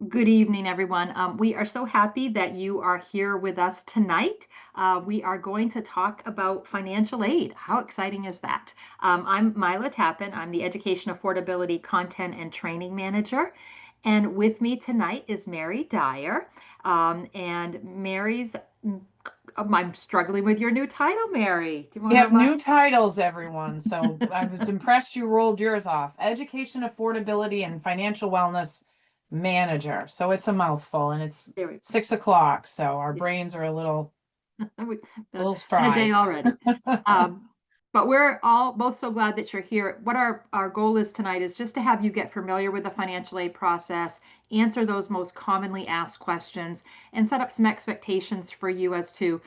Good evening, everyone. We are so happy that you are here with us tonight. We are going to talk about financial aid. How exciting is that? I'm Mila Tappan. I'm the Education Affordability Content and Training Manager. And with me tonight is Mary Dyer. And Mary's, I'm struggling with your new title, Mary. Do you We want have to? new titles, everyone. So I was impressed you rolled yours off. Education Affordability and Financial Wellness Manager. So it's a mouthful and it's There we 6 o'clock. So our go. brains are a little, Been little a day fried. already. Um, but we're all both so glad that you're here. What our goal is tonight is just to have you get familiar with the financial aid process, answer those most commonly asked questions, and set up some expectations for you as to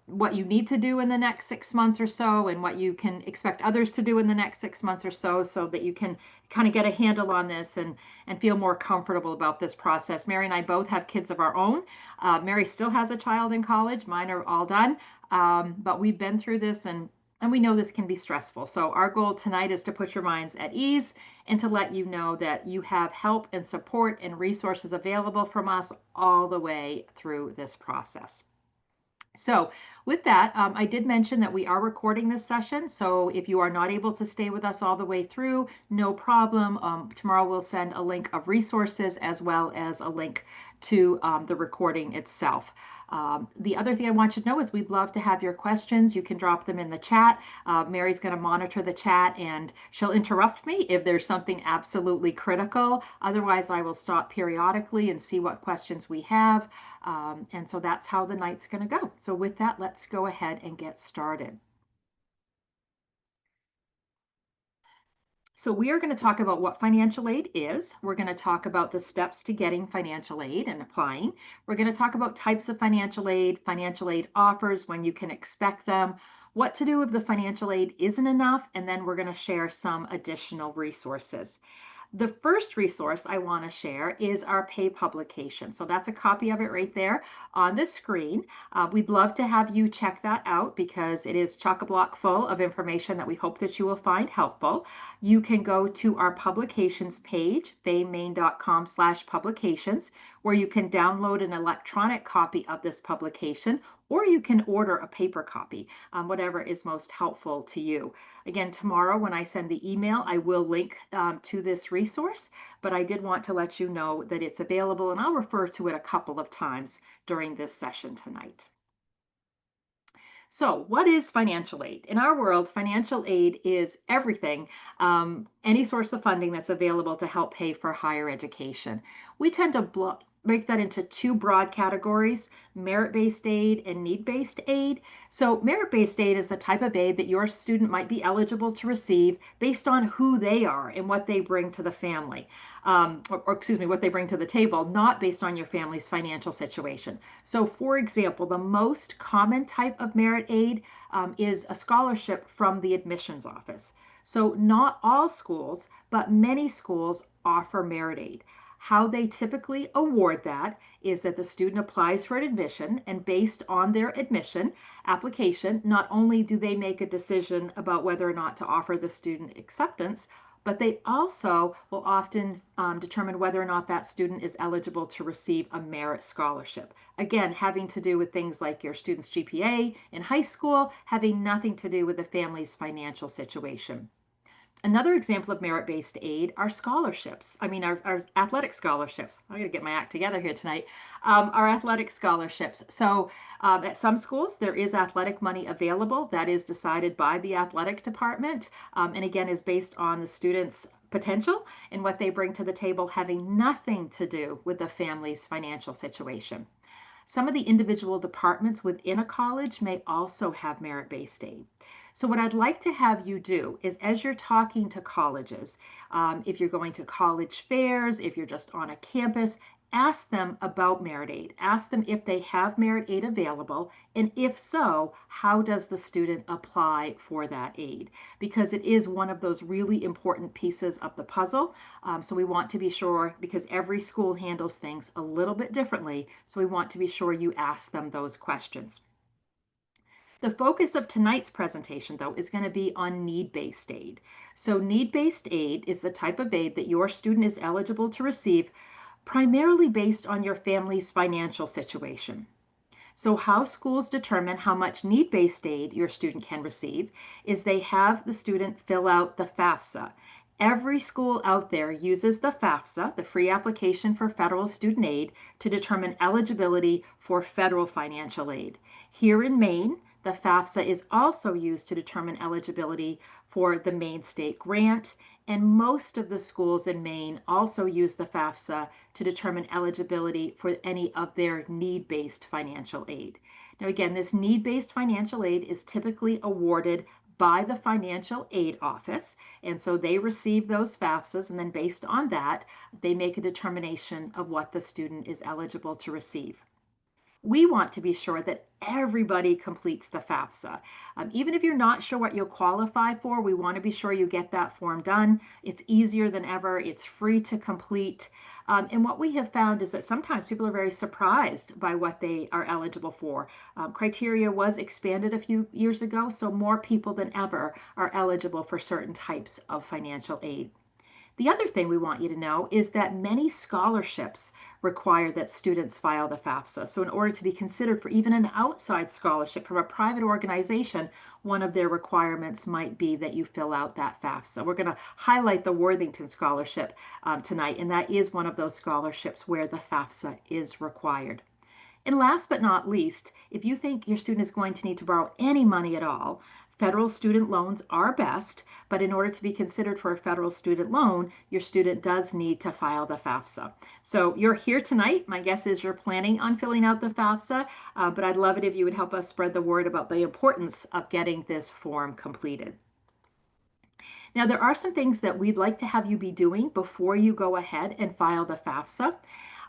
what you need to do in the next 6 months or so, and what you can expect others to do in the next 6 months or so, so that you can kind of get a handle on this and feel more comfortable about this process. Mary and I both have kids of our own. Mary still has a child in college. Mine are all done. But we've been through this and we know this can be stressful. So our goal tonight is to put your minds at ease and to let you know that you have help and support and resources available from us all the way through this process. So with that, I did mention that we are recording this session. So if you are not able to stay with us all the way through, no problem. Tomorrow we'll send a link of resources as well as a link to the recording itself. The other thing I want you to know is we'd love to have your questions. You can drop them in the chat. Mary's going to monitor the chat and she'll interrupt me if there's something absolutely critical. Otherwise, I will stop periodically and see what questions we have. And so that's how the night's going to go. So with that, let's go ahead and get started. So we are going to talk about what financial aid is. We're going to talk about the steps to getting financial aid and applying. We're going to talk about types of financial aid offers, when you can expect them, what to do if the financial aid isn't enough, and then we're going to share some additional resources. The first resource I want to share is our pay publication. So that's a copy of it right there on the screen. We'd love to have you check that out because it is chock-a-block full of information that we hope that you will find helpful. You can go to our publications page, famaine.com/publications, where you can download an electronic copy of this publication, or you can order a paper copy, whatever is most helpful to you. Again, tomorrow when I send the email, I will link to this resource, but I did want to let you know that it's available and I'll refer to it a couple of times during this session tonight. So, what is financial aid? In our world, financial aid is everything, any source of funding that's available to help pay for higher education. We tend to break that into two broad categories: merit-based aid and need-based aid. So, merit-based aid is the type of aid that your student might be eligible to receive based on who they are and what they bring to the family, or excuse me, what they bring to the table, not based on your family's financial situation. So, for example, the most common type of merit aid is a scholarship from the admissions office. So, not all schools, but many schools offer merit aid. How they typically award that is that the student applies for an admission, and based on their admission application, not only do they make a decision about whether or not to offer the student acceptance, but they also will often determine whether or not that student is eligible to receive a merit scholarship. Again, having to do with things like your student's GPA in high school, having nothing to do with the family's financial situation. Another example of merit-based aid are scholarships. Our athletic scholarships. I'm going to get my act together here tonight. Our athletic scholarships. So at some schools, there is athletic money available that is decided by the athletic department, and again is based on the student's potential and what they bring to the table, having nothing to do with the family's financial situation. Some of the individual departments within a college may also have merit-based aid. So what I'd like to have you do is, as you're talking to colleges, if you're going to college fairs, if you're just on a campus, ask them about merit aid. Ask them if they have merit aid available, and if so, how does the student apply for that aid? Because it is one of those really important pieces of the puzzle. So we want to be sure, because every school handles things a little bit differently, so we want to be sure you ask them those questions. The focus of tonight's presentation, though, is going to be on need-based aid. So need-based aid is the type of aid that your student is eligible to receive primarily based on your family's financial situation. So how schools determine how much need-based aid your student can receive is they have the student fill out the FAFSA. Every school out there uses the FAFSA, the free application for federal student aid, to determine eligibility for federal financial aid. Here in Maine, the FAFSA is also used to determine eligibility for the Maine State Grant, and most of the schools in Maine also use the FAFSA to determine eligibility for any of their need-based financial aid. Now, again, this need-based financial aid is typically awarded by the Financial Aid Office, and so they receive those FAFSAs, and then based on that, they make a determination of what the student is eligible to receive. We want to be sure that everybody completes the FAFSA. Even if you're not sure what you'll qualify for, we want to be sure you get that form done. It's easier than ever. It's free to complete. And what we have found is that sometimes people are very surprised by what they are eligible for. Criteria was expanded a few years ago, so more people than ever are eligible for certain types of financial aid. The other thing we want you to know is that many scholarships require that students file the FAFSA. So in order to be considered for even an outside scholarship from a private organization, one of their requirements might be that you fill out that FAFSA. We're going to highlight the Worthington Scholarship tonight, and that is one of those scholarships where the FAFSA is required. And last but not least, if you think your student is going to need to borrow any money at all, federal student loans are best, but in order to be considered for a federal student loan, your student does need to file the FAFSA. So you're here tonight. My guess is you're planning on filling out the FAFSA, but I'd love it if you would help us spread the word about the importance of getting this form completed. Now, there are some things that we'd like to have you be doing before you go ahead and file the FAFSA.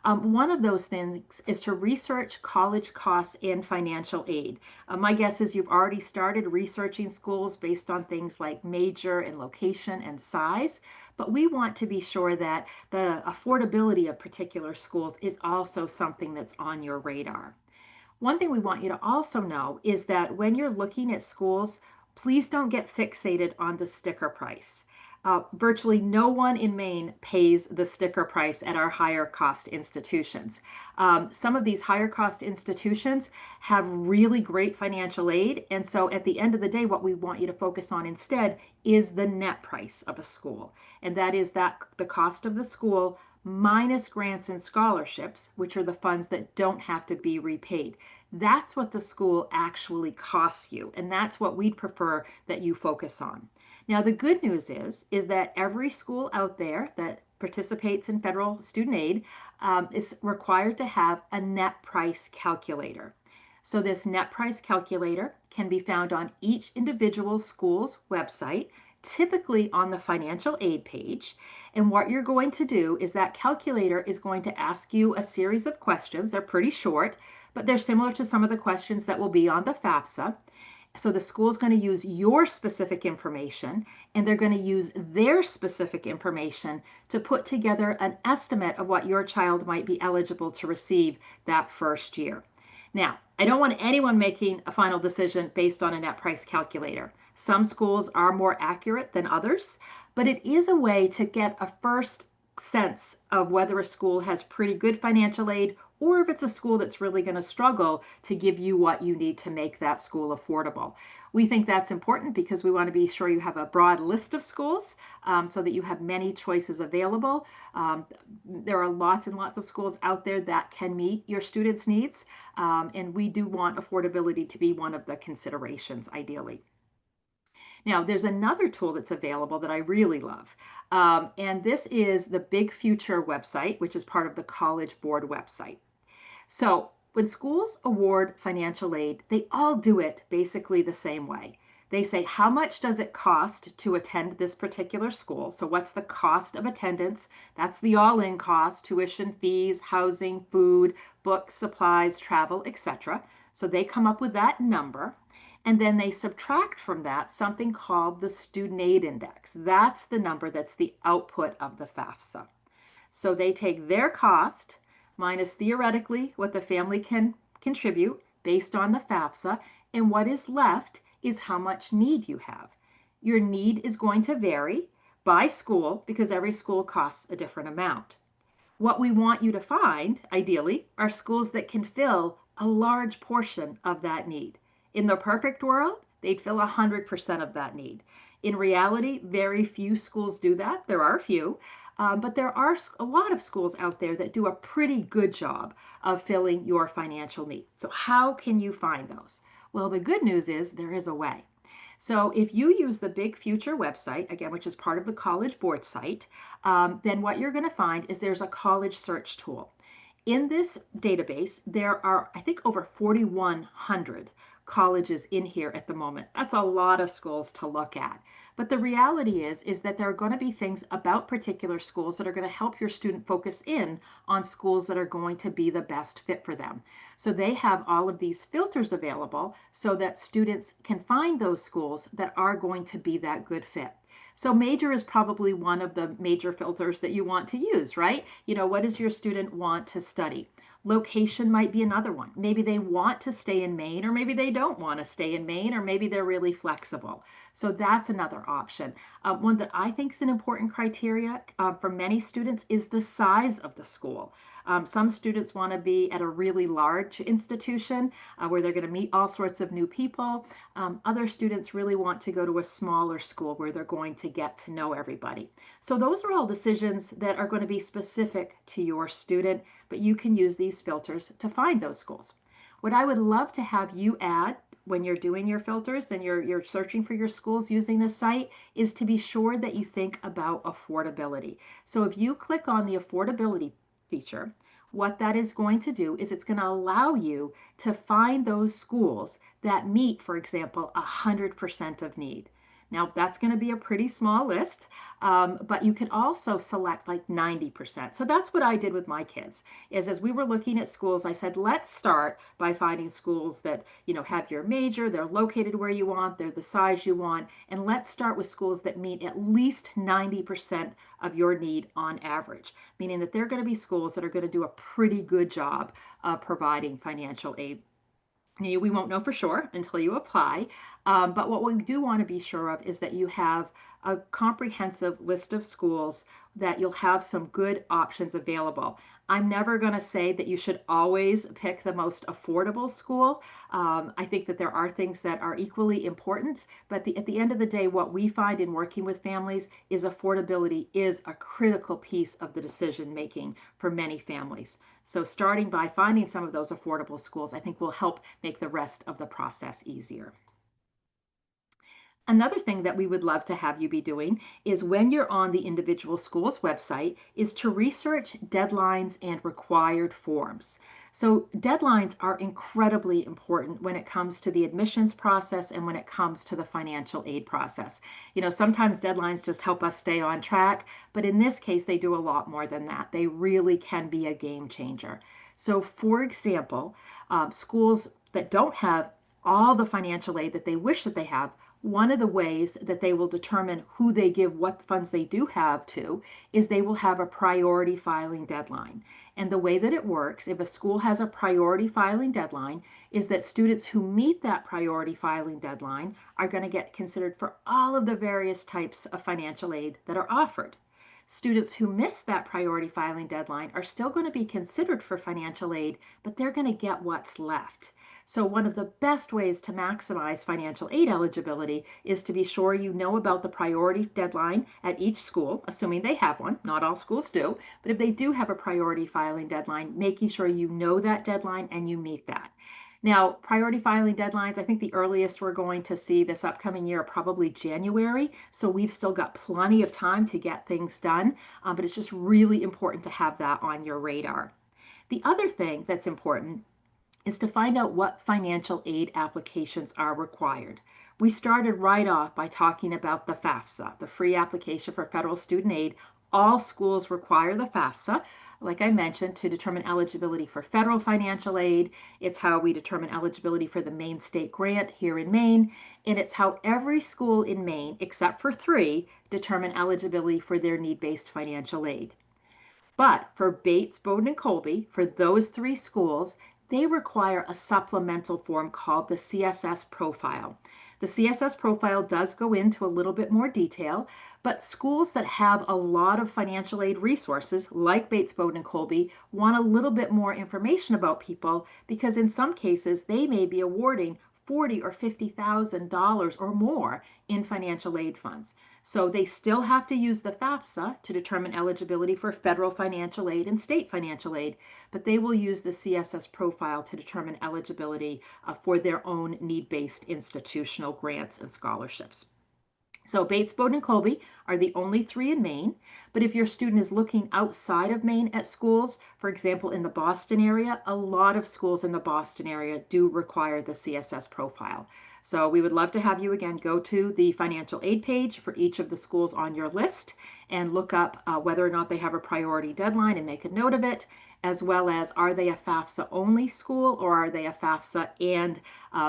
One of those things is to research college costs and financial aid. My guess is you've already started researching schools based on things like major and location and size, but we want to be sure that the affordability of particular schools is also something that's on your radar. One thing we want you to also know is that when you're looking at schools, please don't get fixated on the sticker price. Virtually no one in Maine pays the sticker price at our higher cost institutions. Some of these higher cost institutions have really great financial aid. And so at the end of the day, what we want you to focus on instead is the net price of a school. And that is that the cost of the school minus grants and scholarships, which are the funds that don't have to be repaid. That's what the school actually costs you. And that's what we'd prefer that you focus on. Now, the good news is that every school out there that participates in federal student aid is required to have a net price calculator. So this net price calculator can be found on each individual school's website, typically on the financial aid page. And what you're going to do is that calculator is going to ask you a series of questions. They're pretty short, but they're similar to some of the questions that will be on the FAFSA. So the school is going to use your specific information, and they're going to use their specific information to put together an estimate of what your child might be eligible to receive that first year. Now, I don't want anyone making a final decision based on a net price calculator. Some schools are more accurate than others, but it is a way to get a first sense of whether a school has pretty good financial aid or if it's a school that's really going to struggle to give you what you need to make that school affordable. We think that's important because we want to be sure you have a broad list of schools so that you have many choices available. There are lots and lots of schools out there that can meet your students' needs, and we do want affordability to be one of the considerations, ideally. Now, there's another tool that's available that I really love, and this is the Big Future website, which is part of the College Board website. So when schools award financial aid, they all do it basically the same way. They say, how much does it cost to attend this particular school? So what's the cost of attendance? That's the all-in cost, tuition, fees, housing, food, books, supplies, travel, etc. So they come up with that number. And then they subtract from that something called the Student Aid Index. That's the number that's the output of the FAFSA. So they take their cost minus theoretically what the family can contribute based on the FAFSA, and what is left is how much need you have. Your need is going to vary by school because every school costs a different amount. What we want you to find, ideally, are schools that can fill a large portion of that need. In the perfect world, they'd fill 100% of that need. In reality, very few schools do that. There are a few, but there are a lot of schools out there that do a pretty good job of filling your financial need. So, how can you find those? Well, the good news is there is a way. So if you use the Big Future website, again, which is part of the College Board site, then what you're going to find is there's a college search tool. In this database, there are, I think, over 4,100 colleges in here at the moment. That's a lot of schools to look at. But the reality is that there are going to be things about particular schools that are going to help your student focus in on schools that are going to be the best fit for them. So they have all of these filters available so that students can find those schools that are going to be that good fit. So major is probably one of the major filters that you want to use, right? What does your student want to study? Location might be another one. Maybe they want to stay in Maine, or maybe they don't want to stay in Maine, or maybe they're really flexible. So that's another option. One that I think is an important criteria for many students is the size of the school. Some students want to be at a really large institution where they're going to meet all sorts of new people. Other students really want to go to a smaller school where they're going to get to know everybody. So those are all decisions that are going to be specific to your student, but you can use these filters to find those schools. What I would love to have you add when you're doing your filters and you're searching for your schools using this site is to be sure that you think about affordability. So if you click on the affordability feature, what that is going to do is it's going to allow you to find those schools that meet, for example, 100% of need. Now, that's going to be a pretty small list, but you can also select like 90%. So that's what I did with my kids, is as we were looking at schools, I said, let's start by finding schools that, have your major, they're located where you want, they're the size you want, and let's start with schools that meet at least 90% of your need on average, meaning that they're going to be schools that are going to do a pretty good job of providing financial aid. We won't know for sure until you apply, but what we do want to be sure of is that you have a comprehensive list of schools, that you'll have some good options available. I'm never going to say that you should always pick the most affordable school. I think that there are things that are equally important, but at the end of the day, what we find in working with families is affordability is a critical piece of the decision making for many families. So starting by finding some of those affordable schools, I think will help make the rest of the process easier. Another thing that we would love to have you be doing is when you're on the individual school's website is to research deadlines and required forms. So deadlines are incredibly important when it comes to the admissions process and when it comes to the financial aid process. Sometimes deadlines just help us stay on track, but in this case, they do a lot more than that. They really can be a game changer. So for example, schools that don't have all the financial aid that they wish that they have, one of the ways that they will determine who they give what funds they do have to is they will have a priority filing deadline. And the way that it works, if a school has a priority filing deadline, is that students who meet that priority filing deadline are going to get considered for all of the various types of financial aid that are offered. Students who miss that priority filing deadline are still going to be considered for financial aid, but they're going to get what's left. So one of the best ways to maximize financial aid eligibility is to be sure you know about the priority deadline at each school, assuming they have one. Not all schools do, but if they do have a priority filing deadline, making sure you know that deadline and you meet that. Now, priority filing deadlines, I think the earliest we're going to see this upcoming year are probably January. So we've still got plenty of time to get things done, but it's just really important to have that on your radar. The other thing that's important is to find out what financial aid applications are required. We started right off by talking about the FAFSA, the free application for federal student aid. All schools require the FAFSA, like I mentioned, to determine eligibility for federal financial aid. It's how we determine eligibility for the Maine State Grant here in Maine, and it's how every school in Maine, except for 3, determine eligibility for their need-based financial aid. But for Bates, Bowdoin, and Colby, for those 3 schools, they require a supplemental form called the CSS profile. The CSS profile does go into a little bit more detail, but schools that have a lot of financial aid resources, like Bates, Bowdoin, and Colby, want a little bit more information about people because in some cases they may be awarding $40,000 or $50,000 or more in financial aid funds. So they still have to use the FAFSA to determine eligibility for federal financial aid and state financial aid, but they will use the CSS profile to determine eligibility for their own need-based institutional grants and scholarships. So Bates, Bowdoin, and Colby are the only three in Maine, but if your student is looking outside of Maine at schools, for example, in the Boston area, a lot of schools in the Boston area do require the CSS profile. So we would love to have you again go to the financial aid page for each of the schools on your list and look up whether or not they have a priority deadline and make a note of it, as well as are they a FAFSA only school or are they a FAFSA and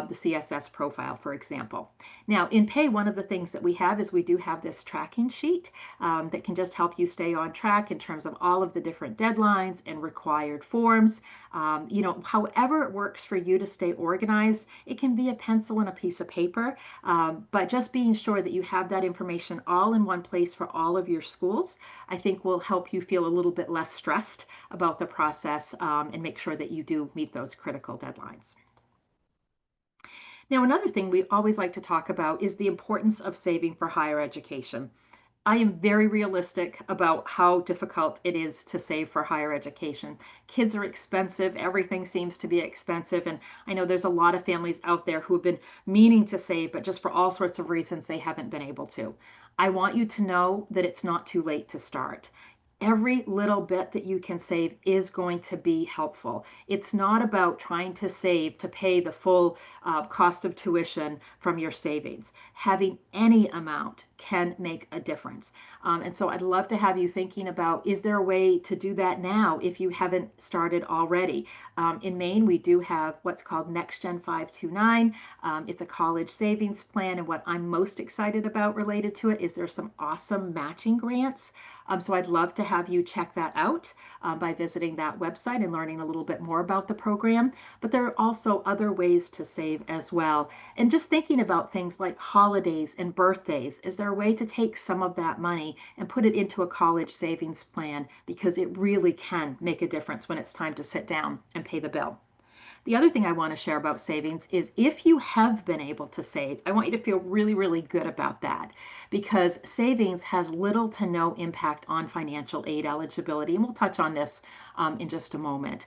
the CSS profile, for example. Now in pay, one of the things that we have is we do have this tracking sheet that can just help you stay on track in terms of all of the different deadlines and required forms. However it works for you to stay organized, it can be a pencil and a piece of paper, but just being sure that you have that information all in one place for all of your schools, I think will help you feel a little bit less stressed about the process and make sure that you do meet those critical deadlines. Now, another thing we always like to talk about is the importance of saving for higher education. I am very realistic about how difficult it is to save for higher education. Kids are expensive. Everything seems to be expensive. And I know there's a lot of families out there who have been meaning to save, but just for all sorts of reasons, they haven't been able to. I want you to know that it's not too late to start. Every little bit that you can save is going to be helpful. It's not about trying to save to pay the full cost of tuition from your savings. Having any amount can make a difference. And so I'd love to have you thinking about, is there a way to do that now if you haven't started already? In Maine, we do have what's called Next Gen 529. It's a college savings plan. And what I'm most excited about related to it is there's some awesome matching grants. So I'd love to have you check that out by visiting that website and learning a little bit more about the program. But there are also other ways to save as well. And just thinking about things like holidays and birthdays, is there a way to take some of that money and put it into a college savings plan? Because it really can make a difference when it's time to sit down and pay the bill. The other thing I want to share about savings is if you have been able to save, I want you to feel really, really good about that because savings has little to no impact on financial aid eligibility. And we'll touch on this in just a moment.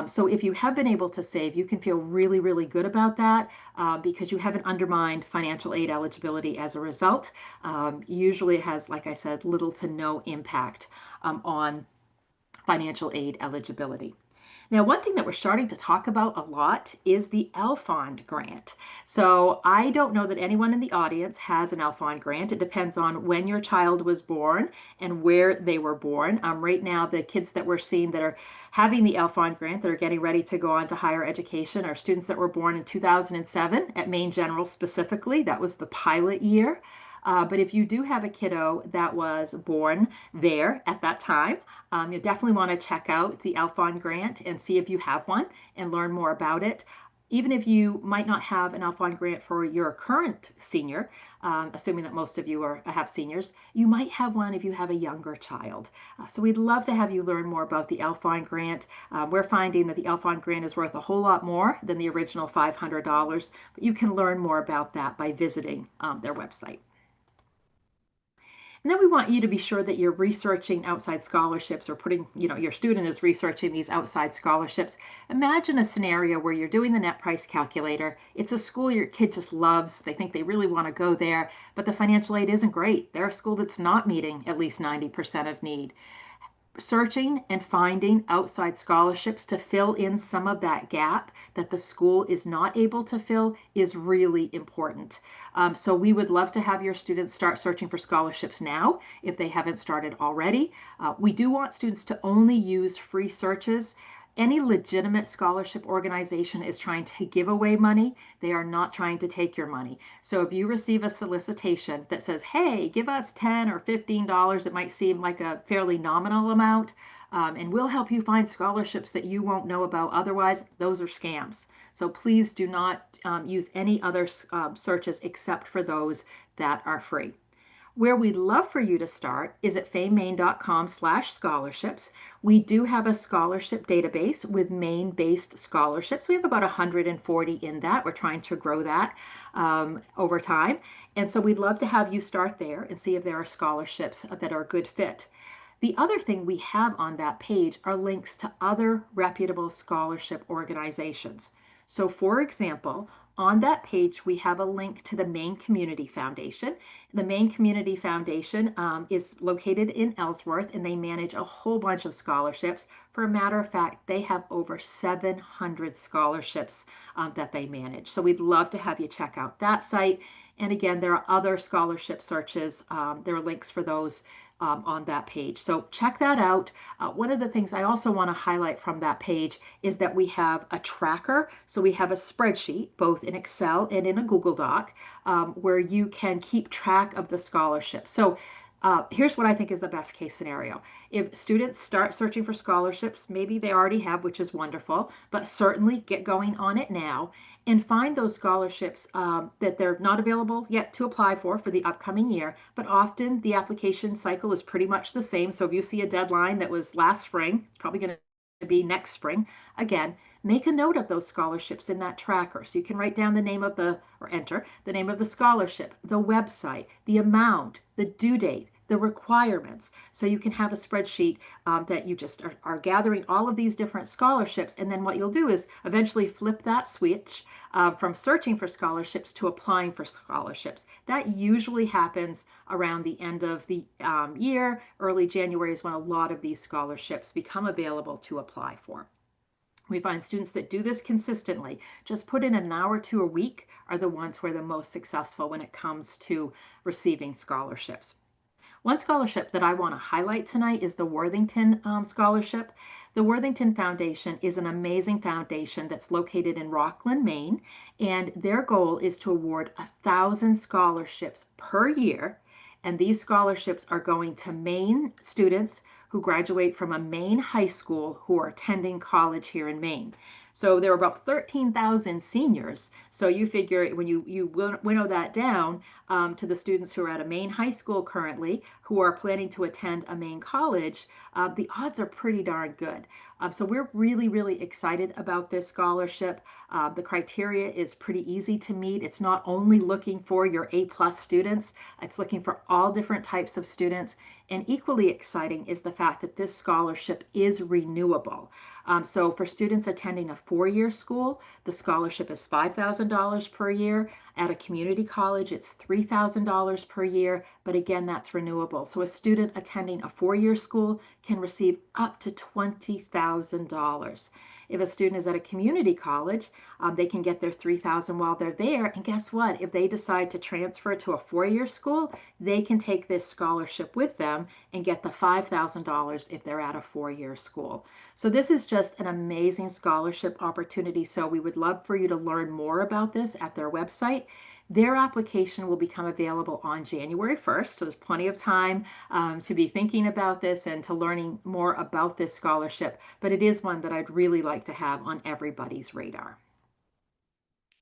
So if you have been able to save, you can feel really, really good about that because you haven't undermined financial aid eligibility as a result. Usually it has, like I said, little to no impact on financial aid eligibility. Now, one thing that we're starting to talk about a lot is the LFOND grant. So I don't know that anyone in the audience has an LFOND grant. It depends on when your child was born and where they were born. Right now, the kids that we're seeing that are having the LFOND grant, that are getting ready to go on to higher education, are students that were born in 2007 at Maine General specifically. That was the pilot year. But if you do have a kiddo that was born there at that time, you definitely want to check out the LFOND grant and see if you have one and learn more about it. Even if you might not have an LFOND grant for your current senior, assuming that most of you have seniors, you might have one if you have a younger child. So we'd love to have you learn more about the LFOND grant. We're finding that the LFOND grant is worth a whole lot more than the original $500, but you can learn more about that by visiting their website. And then we want you to be sure that you're researching outside scholarships or your student is researching these outside scholarships. Imagine a scenario where you're doing the net price calculator. It's a school your kid just loves. They think they really want to go there, but the financial aid isn't great. They're a school that's not meeting at least 90% of need. Searching and finding outside scholarships to fill in some of that gap that the school is not able to fill is really important. So we would love to have your students start searching for scholarships now if they haven't started already. We do want students to only use free searches any legitimate scholarship organization is trying to give away money. They are not trying to take your money. So if you receive a solicitation that says, hey, give us $10 or $15, it might seem like a fairly nominal amount, and we'll help you find scholarships that you won't know about otherwise. Those are scams. So please do not use any other searches except for those that are free. Where we'd love for you to start is at famaine.com/scholarships. We do have a scholarship database with Maine-based scholarships. We have about 140 in that. We're trying to grow that over time. And so we'd love to have you start there and see if there are scholarships that are a good fit. The other thing we have on that page are links to other reputable scholarship organizations. So for example, on that page, we have a link to the Maine Community Foundation. The Maine Community Foundation is located in Ellsworth, and they manage a whole bunch of scholarships. For a matter of fact, they have over 700 scholarships that they manage. So we'd love to have you check out that site. And again, there are other scholarship searches. There are links for those on that page. So check that out. One of the things I also want to highlight from that page is that we have a tracker. So we have a spreadsheet, both in Excel and in a Google Doc, where you can keep track of the scholarship. So here's what I think is the best case scenario. If students start searching for scholarships, maybe they already have, which is wonderful, but certainly get going on it now and find those scholarships that they're not available yet to apply for the upcoming year. But often the application cycle is pretty much the same. So if you see a deadline that was last spring, it's probably going to be next spring. Again, make a note of those scholarships in that tracker. So you can write down the name of or enter the name of the scholarship, the website, the amount, the due date, the requirements. So you can have a spreadsheet that you just are gathering all of these different scholarships. And then what you'll do is eventually flip that switch from searching for scholarships to applying for scholarships. That usually happens around the end of the year. Early January is when a lot of these scholarships become available to apply for. We find students that do this consistently, just put in an hour to a week, are the ones who are the most successful when it comes to receiving scholarships. One scholarship that I want to highlight tonight is the Worthington Scholarship. The Worthington Foundation is an amazing foundation that's located in Rockland, Maine, and their goal is to award 1,000 scholarships per year. And these scholarships are going to Maine students who graduate from a Maine high school who are attending college here in Maine. So there are about 13,000 seniors. So you figure when you winnow that down to the students who are at a Maine high school currently, who are planning to attend a Maine college, the odds are pretty darn good. So we're really, really excited about this scholarship. The criteria is pretty easy to meet. It's not only looking for your A+ students, it's looking for all different types of students. And equally exciting is the fact that this scholarship is renewable. So for students attending a 4-year school, the scholarship is $5,000 per year. At a community college, it's $3,000 per year, but again, that's renewable. So a student attending a 4-year school can receive up to $20,000. If a student is at a community college, they can get their $3,000 while they're there. And guess what? If they decide to transfer to a 4-year school, they can take this scholarship with them and get the $5,000 if they're at a 4-year school. So this is just an amazing scholarship opportunity. So we would love for you to learn more about this at their website. Their application will become available on January 1st, so there's plenty of time to be thinking about this and to learning more about this scholarship, but it is one that I'd really like to have on everybody's radar.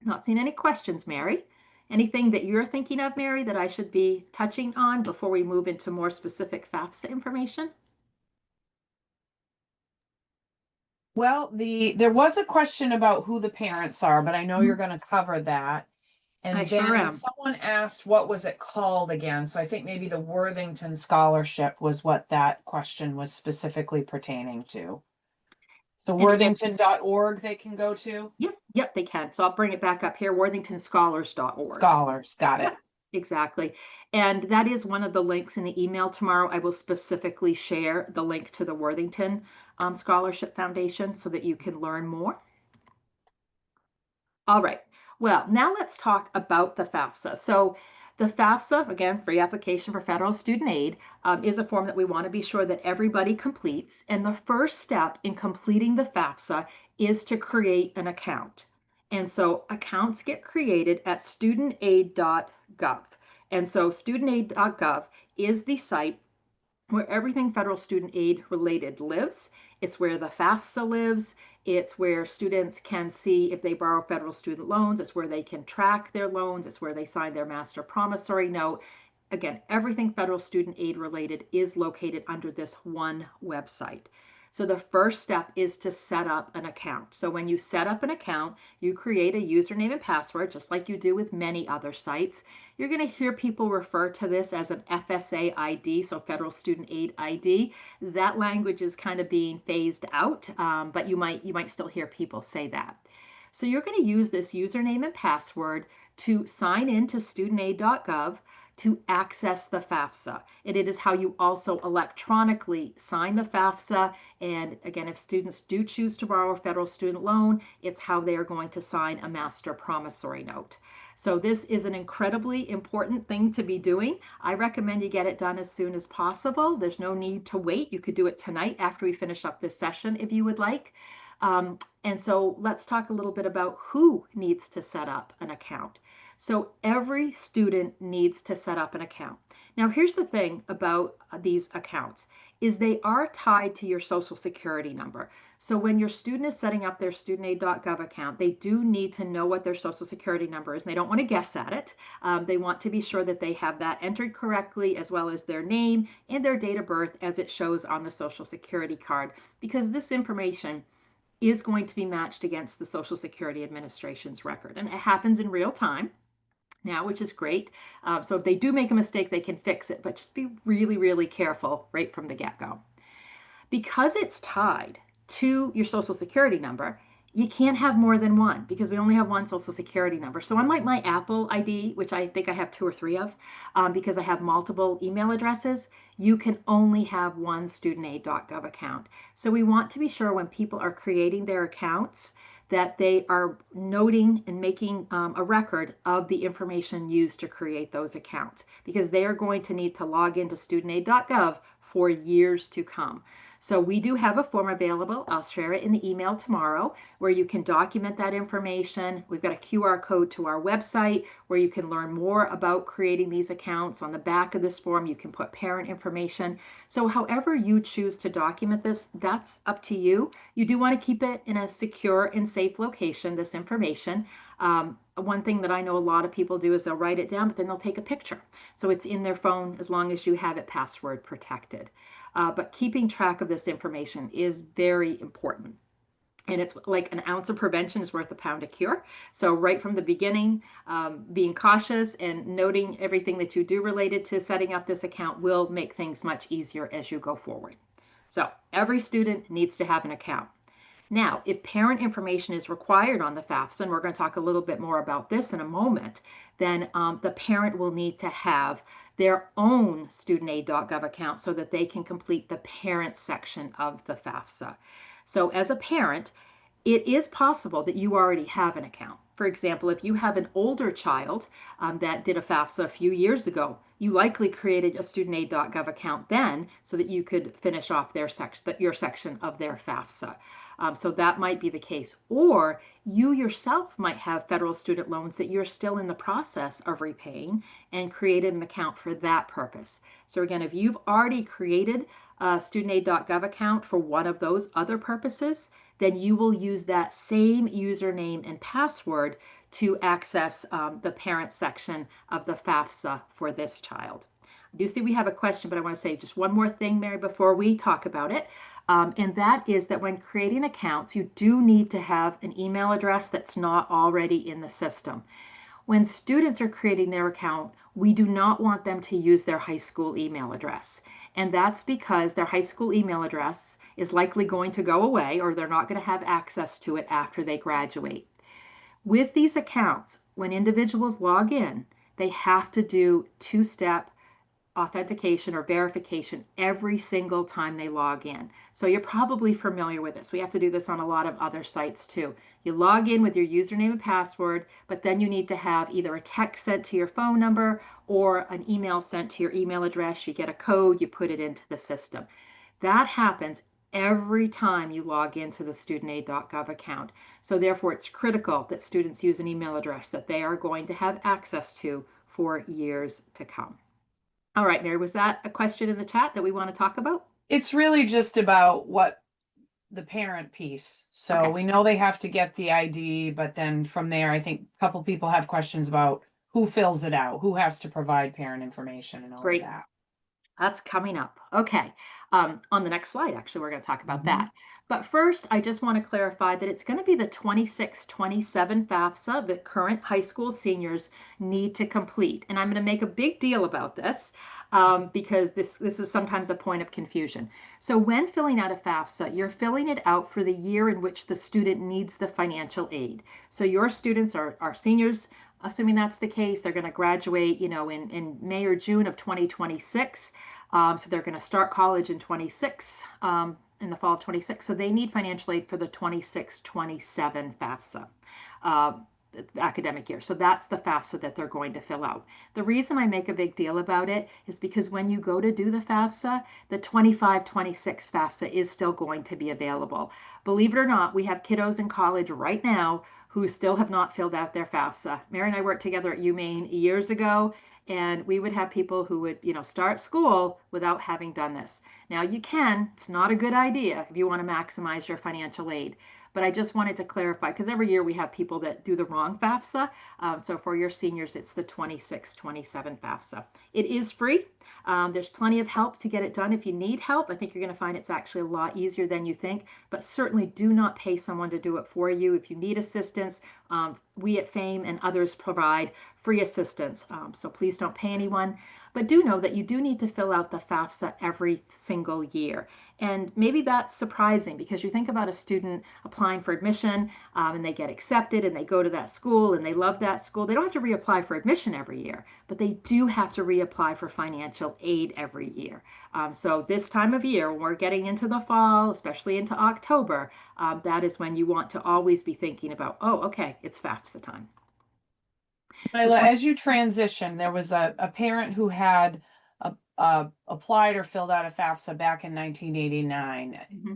Not seeing any questions, Mary. Anything that you're thinking of, Mary, that I should be touching on before we move into more specific FAFSA information? Well, there was a question about who the parents are, but I know you're going to cover that. I And sure then am. someone asked, what was it called again? So I think maybe the Worthington Scholarship was what that question was specifically pertaining to. So And again, worthington.org they can go to? Yep, they can. So I'll bring it back up here, worthingtonscholars.org. Scholars, got it. Yep, exactly. And that is one of the links in the email tomorrow. I will specifically share the link to the Worthington Scholarship Foundation so that you can learn more. All right. Well, now let's talk about the FAFSA. So The FAFSA, again, free application for federal student aid, is a form that we want to be sure that everybody completes. And the first step in completing the FAFSA is to create an account. And so accounts get created at StudentAid.gov. And so StudentAid.gov is the site where everything federal student aid related lives. It's where the FAFSA lives. It's where students can see if they borrow federal student loans. It's where they can track their loans. It's where they sign their master promissory note. Again, everything federal student aid related is located under this one website. So the first step is to set up an account. So when you set up an account, you create a username and password, just like you do with many other sites. You're going to hear people refer to this as an FSA ID, so Federal Student Aid ID. That language is kind of being phased out, but you might still hear people say that. So you're going to use this username and password to sign in to studentaid.gov to access the FAFSA. And it is how you also electronically sign the FAFSA. And again, if students do choose to borrow a federal student loan, it's how they are going to sign a master promissory note. So this is an incredibly important thing to be doing. I recommend you get it done as soon as possible. There's no need to wait. You could do it tonight after we finish up this session if you would like. And so let's talk a little bit about who needs to set up an account. So every student needs to set up an account. Now, here's the thing about these accounts is they are tied to your social security number. So when your student is setting up their studentaid.gov account, they do need to know what their social security number is. And they don't want to guess at it. They want to be sure that they have that entered correctly, as well as their name and their date of birth as it shows on the social security card, because this information is going to be matched against the Social Security Administration's record. And it happens in real time now, which is great. So if they do make a mistake, they can fix it, but just be really, really careful right from the get-go. Because it's tied to your social security number, you can't have more than one because we only have one social security number. So unlike my Apple ID, which I think I have 2 or 3 of, because I have multiple email addresses, you can only have one studentaid.gov account. So we want to be sure when people are creating their accounts that they are noting and making a record of the information used to create those accounts, because they are going to need to log into studentaid.gov for years to come. So we do have a form available. I'll share it in the email tomorrow where you can document that information. We've got a QR code to our website where you can learn more about creating these accounts. On the back of this form, you can put parent information. So however you choose to document this, that's up to you. You do want to keep it in a secure and safe location, this information. One thing that I know a lot of people do is they'll write it down, but then they'll take a picture. So it's in their phone as long as you have it password protected. But keeping track of this information is very important. And it's like an ounce of prevention is worth a pound of cure. So right from the beginning, being cautious and noting everything that you do related to setting up this account will make things much easier as you go forward. So every student needs to have an account. Now, if parent information is required on the FAFSA, and we're going to talk a little bit more about this in a moment, then the parent will need to have their own studentaid.gov account so that they can complete the parent section of the FAFSA. So as a parent, it is possible that you already have an account. For example, if you have an older child that did a FAFSA a few years ago, you likely created a studentaid.gov account then so that you could finish off your section of their FAFSA. So that might be the case. Or you yourself might have federal student loans that you're still in the process of repaying and created an account for that purpose. So again, if you've already created a studentaid.gov account for one of those other purposes, then you will use that same username and password to access the parent section of the FAFSA for this child. I do see we have a question, but I want to say just one more thing, Mary, before we talk about it. And that is that when creating accounts, you do need to have an email address that's not already in the system. When students are creating their account, we do not want them to use their high school email address. And that's because their high school email address is likely going to go away, or they're not going to have access to it after they graduate. With these accounts, when individuals log in, they have to do 2-step authentication or verification every single time they log in. So you're probably familiar with this. We have to do this on a lot of other sites too. You log in with your username and password, but then you need to have either a text sent to your phone number or an email sent to your email address. You get a code, you put it into the system. That happens every time you log into the StudentAid.gov account. So therefore, it's critical that students use an email address that they are going to have access to for years to come. All right, Mary, was that a question in the chat that we want to talk about? It's really just about what the parent piece. So Okay. we know they have to get the ID, but then from there, I think a couple people have questions about who fills it out, who has to provide parent information and all of Great. that. That's coming up. Okay. On the next slide, actually, we're going to talk about Mhm. that. But first, I just want to clarify that it's going to be the 26-27 FAFSA that current high school seniors need to complete. And I'm going to make a big deal about this because this is sometimes a point of confusion. So when filling out a FAFSA, you're filling it out for the year in which the student needs the financial aid. So your students are seniors. Assuming that's the case, they're going to graduate, in May or June of 2026. So they're going to start college in 26, in the fall of 26. So they need financial aid for the 26-27 FAFSA academic year. So that's the FAFSA that they're going to fill out. The reason I make a big deal about it is because when you go to do the FAFSA, the 25-26 FAFSA is still going to be available. Believe it or not, we have kiddos in college right now who still have not filled out their FAFSA. Mary and I worked together at UMaine years ago, and we would have people who would, start school without having done this. Now you can, it's not a good idea if you want to maximize your financial aid. But I just wanted to clarify because every year we have people that do the wrong FAFSA. So for your seniors, it's the 26-27 FAFSA. It is free. There's plenty of help to get it done. If you need help, I think you're going to find it's actually a lot easier than you think. But certainly do not pay someone to do it for you. If you need assistance, we at FAME and others provide free assistance. So please don't pay anyone. But do know that you do need to fill out the FAFSA every single year. And maybe that's surprising because you think about a student applying for admission and they get accepted and they go to that school and they love that school. They don't have to reapply for admission every year, but they do have to reapply for financial aid every year. So this time of year, when we're getting into the fall, especially into October, that is when you want to always be thinking about, oh, okay, it's FAFSA time. Lila, as you transition, there was a parent who had applied or filled out a FAFSA back in 1989. Mm-hmm.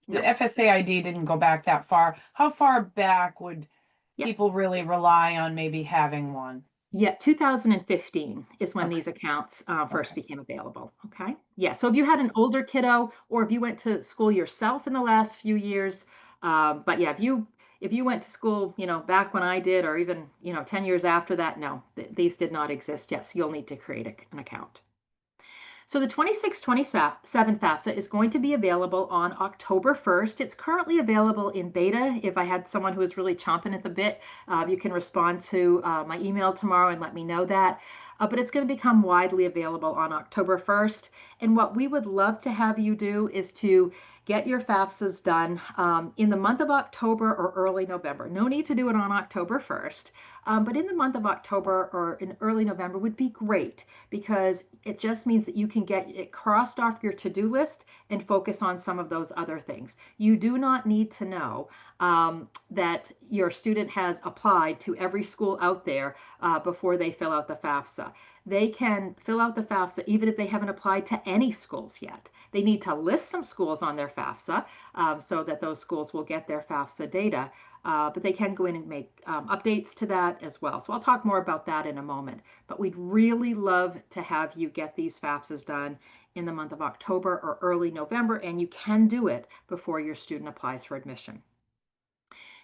The No. FSA ID didn't go back that far. How far back would Yeah. people really rely on maybe having one? Yeah, 2015 is when Okay. these accounts first Okay. became available. Okay. Yeah. So if you had an older kiddo or if you went to school yourself in the last few years, but yeah, if you went to school, back when I did, or even 10 years after that, no, these did not exist. Yes, you'll need to create an account. So the 26-27 FAFSA is going to be available on October 1st. It's currently available in beta. If I had someone who was really chomping at the bit, you can respond to my email tomorrow and let me know that. But it's going to become widely available on October 1st. And what we would love to have you do is to get your FAFSAs done in the month of October or early November. No need to do it on October 1st, but in the month of October or in early November would be great because it just means that you can get it crossed off your to-do list and focus on some of those other things. You do not need to know that your student has applied to every school out there before they fill out the FAFSA. They can fill out the FAFSA even if they haven't applied to any schools yet. They need to list some schools on their FAFSA so that those schools will get their FAFSA data, but they can go in and make updates to that as well. So I'll talk more about that in a moment. But we'd really love to have you get these FAFSAs done in the month of October or early November, and you can do it before your student applies for admission.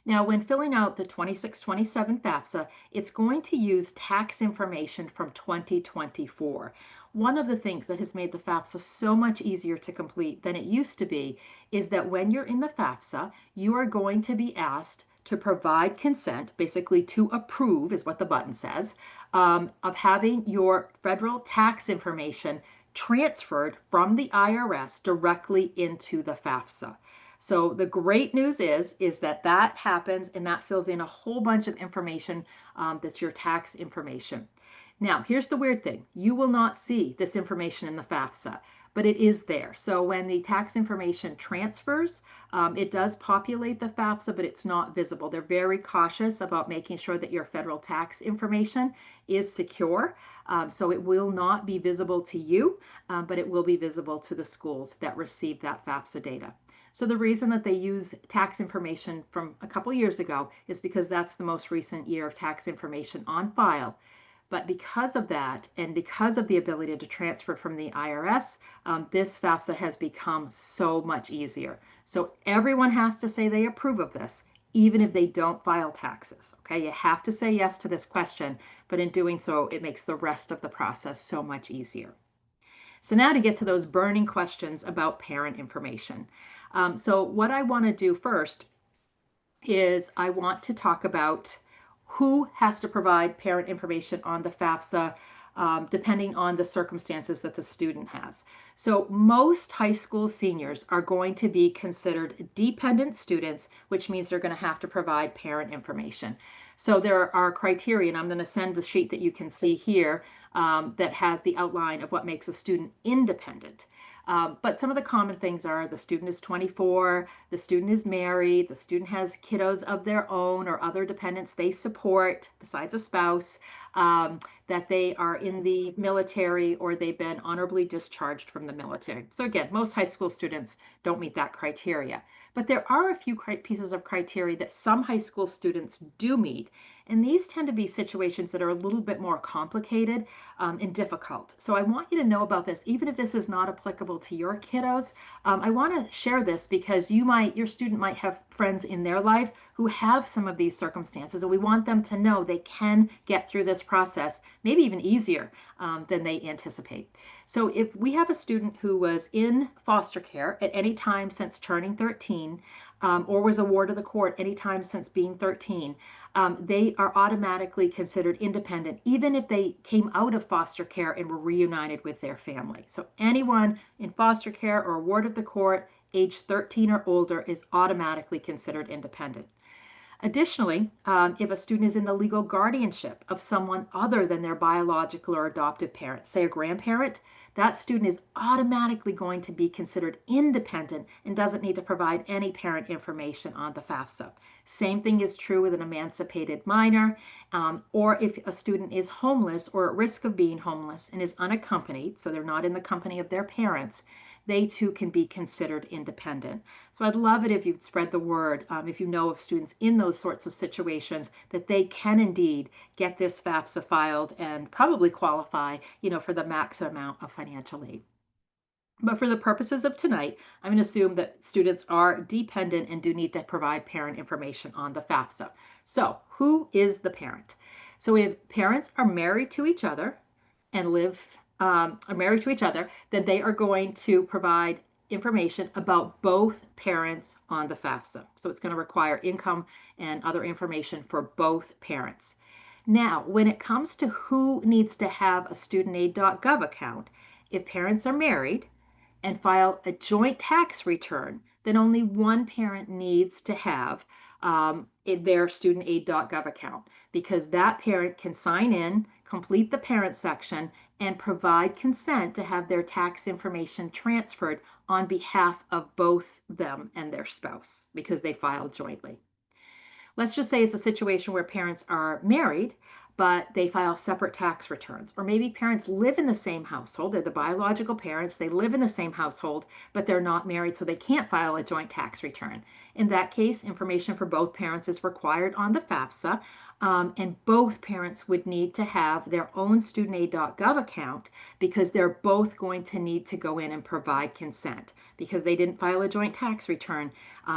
Now, when filling out the 26-27 FAFSA, it's going to use tax information from 2024. One of the things that has made the FAFSA so much easier to complete than it used to be is that when you're in the FAFSA, you are going to be asked to provide consent, basically to approve is what the button says, of having your federal tax information transferred from the IRS directly into the FAFSA. So the great news is that that happens and that fills in a whole bunch of information that's your tax information. Now, here's the weird thing. You will not see this information in the FAFSA, but it is there. So when the tax information transfers, it does populate the FAFSA, but it's not visible. They're very cautious about making sure that your federal tax information is secure. So it will not be visible to you, but it will be visible to the schools that receive that FAFSA data. So the reason that they use tax information from a couple years ago is because that's the most recent year of tax information on file. But because of that, and because of the ability to transfer from the IRS, this FAFSA has become so much easier. So everyone has to say they approve of this, even if they don't file taxes. Okay, you have to say yes to this question, but in doing so, it makes the rest of the process so much easier. So now to get to those burning questions about parent information. So what I want to do first is I want to talk about who has to provide parent information on the FAFSA, depending on the circumstances that the student has. So most high school seniors are going to be considered dependent students, which means they're going to have to provide parent information. So there are criteria, and I'm going to send the sheet that you can see here that has the outline of what makes a student independent. But some of the common things are the student is 24, the student is married, the student has kiddos of their own or other dependents they support besides a spouse, that they are in the military or they've been honorably discharged from the military. So again, most high school students don't meet that criteria. But there are a few pieces of criteria that some high school students do meet. And these tend to be situations that are a little bit more complicated and difficult. So I want you to know about this, even if this is not applicable to your kiddos. I want to share this because your student might have friends in their life who have some of these circumstances, and we want them to know they can get through this process, maybe even easier than they anticipate. So if we have a student who was in foster care at any time since turning 13, or was a ward of the court any time since being 13, they are automatically considered independent, even if they came out of foster care and were reunited with their family. So anyone in foster care or a ward of the court, age 13 or older, is automatically considered independent. Additionally, if a student is in the legal guardianship of someone other than their biological or adoptive parent, say a grandparent, that student is automatically going to be considered independent and doesn't need to provide any parent information on the FAFSA. Same thing is true with an emancipated minor, or if a student is homeless or at risk of being homeless and is unaccompanied, so they're not in the company of their parents, they too can be considered independent. So I'd love it if you'd spread the word, if you know of students in those sorts of situations, that they can indeed get this FAFSA filed and probably qualify, for the maximum amount of financial aid. But for the purposes of tonight, I'm going to assume that students are dependent and do need to provide parent information on the FAFSA. So who is the parent? So if parents are married to each other and are married to each other, then they are going to provide information about both parents on the FAFSA. So it's going to require income and other information for both parents. Now, when it comes to who needs to have a StudentAid.gov account, if parents are married and file a joint tax return, then only one parent needs to have their StudentAid.gov account, because that parent can sign in, complete the parent section, and provide consent to have their tax information transferred on behalf of both them and their spouse because they filed jointly. Let's just say it's a situation where parents are married, but they file separate tax returns. Or maybe parents live in the same household. They're the biological parents. They live in the same household, but they're not married, so they can't file a joint tax return. In that case, information for both parents is required on the FAFSA, and both parents would need to have their own StudentAid.gov account because they're both going to need to go in and provide consent. Because they didn't file a joint tax return,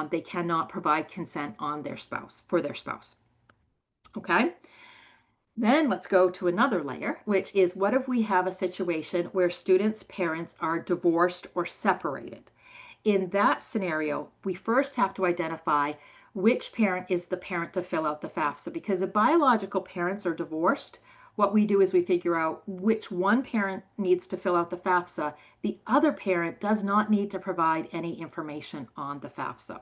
they cannot provide consent on for their spouse. Okay? Then let's go to another layer, which is what if we have a situation where students' parents are divorced or separated? In that scenario, we first have to identify which parent is the parent to fill out the FAFSA, because if biological parents are divorced, what we do is we figure out which one parent needs to fill out the FAFSA. The other parent does not need to provide any information on the FAFSA.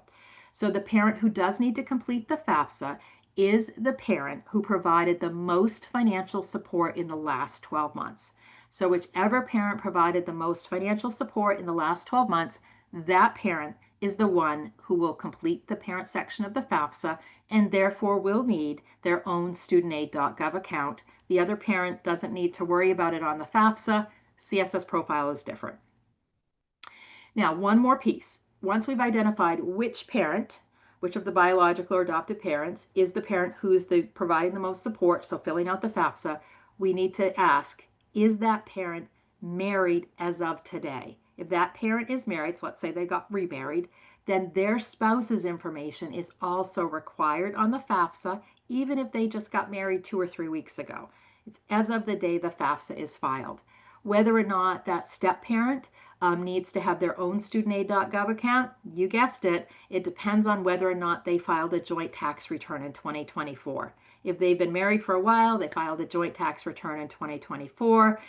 So the parent who does need to complete the FAFSA is the parent who provided the most financial support in the last 12 months. So whichever parent provided the most financial support in the last 12 months, that parent is the one who will complete the parent section of the FAFSA and therefore will need their own StudentAid.gov account. The other parent doesn't need to worry about it on the FAFSA. CSS profile is different. Now, one more piece. Once we've identified which parent, which of the biological or adopted parents is the parent who's providing the most support, so filling out the FAFSA, we need to ask, is that parent married as of today? If that parent is married, so let's say they got remarried, then their spouse's information is also required on the FAFSA, even if they just got married 2 or 3 weeks ago. It's as of the day the FAFSA is filed. Whether or not that step parent needs to have their own StudentAid.gov account, you guessed it, it depends on whether or not they filed a joint tax return in 2024. If they've been married for a while, they filed a joint tax return in 2024,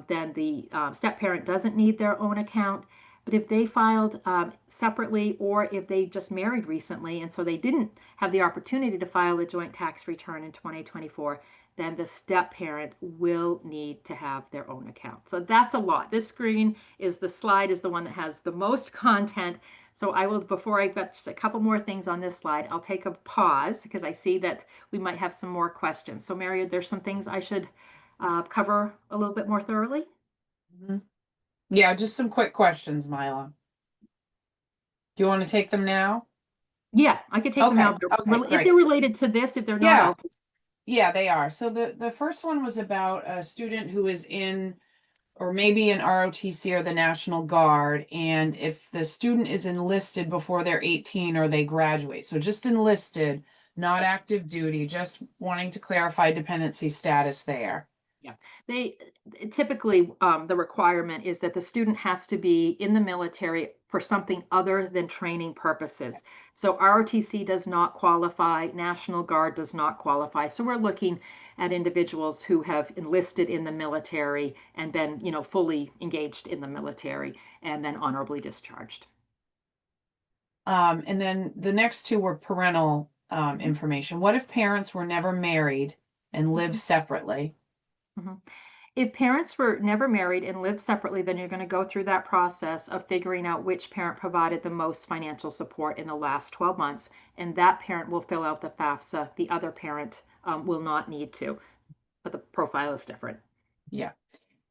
then the step parent doesn't need their own account. But if they filed separately, or if they just married recently and so they didn't have the opportunity to file a joint tax return in 2024, then the step parent will need to have their own account. So that's a lot. This screen is the slide is the one that has the most content. So I will, before I've got just a couple more things on this slide, I'll take a pause because I see that we might have some more questions. So Mary, there's some things I should cover a little bit more thoroughly. Yeah, just some quick questions, Mila. Do you want to take them now? Yeah, I could take them now. Okay, If they're related to this, if they're not, yeah. Yeah, they are. So the first one was about a student who is in, or maybe in ROTC or the National Guard, and if the student is enlisted before they're 18 or they graduate. So just enlisted, not active duty, just wanting to clarify dependency status there. Yeah, they typically the requirement is that the student has to be in the military for something other than training purposes. So ROTC does not qualify, National Guard does not qualify. So we're looking at individuals who have enlisted in the military and been, fully engaged in the military and then honorably discharged. And then the next two were parental information. What if parents were never married and live separately? If parents were never married and lived separately, then you're going to go through that process of figuring out which parent provided the most financial support in the last 12 months, and that parent will fill out the FAFSA. The other parent will not need to, but the profile is different. Yeah.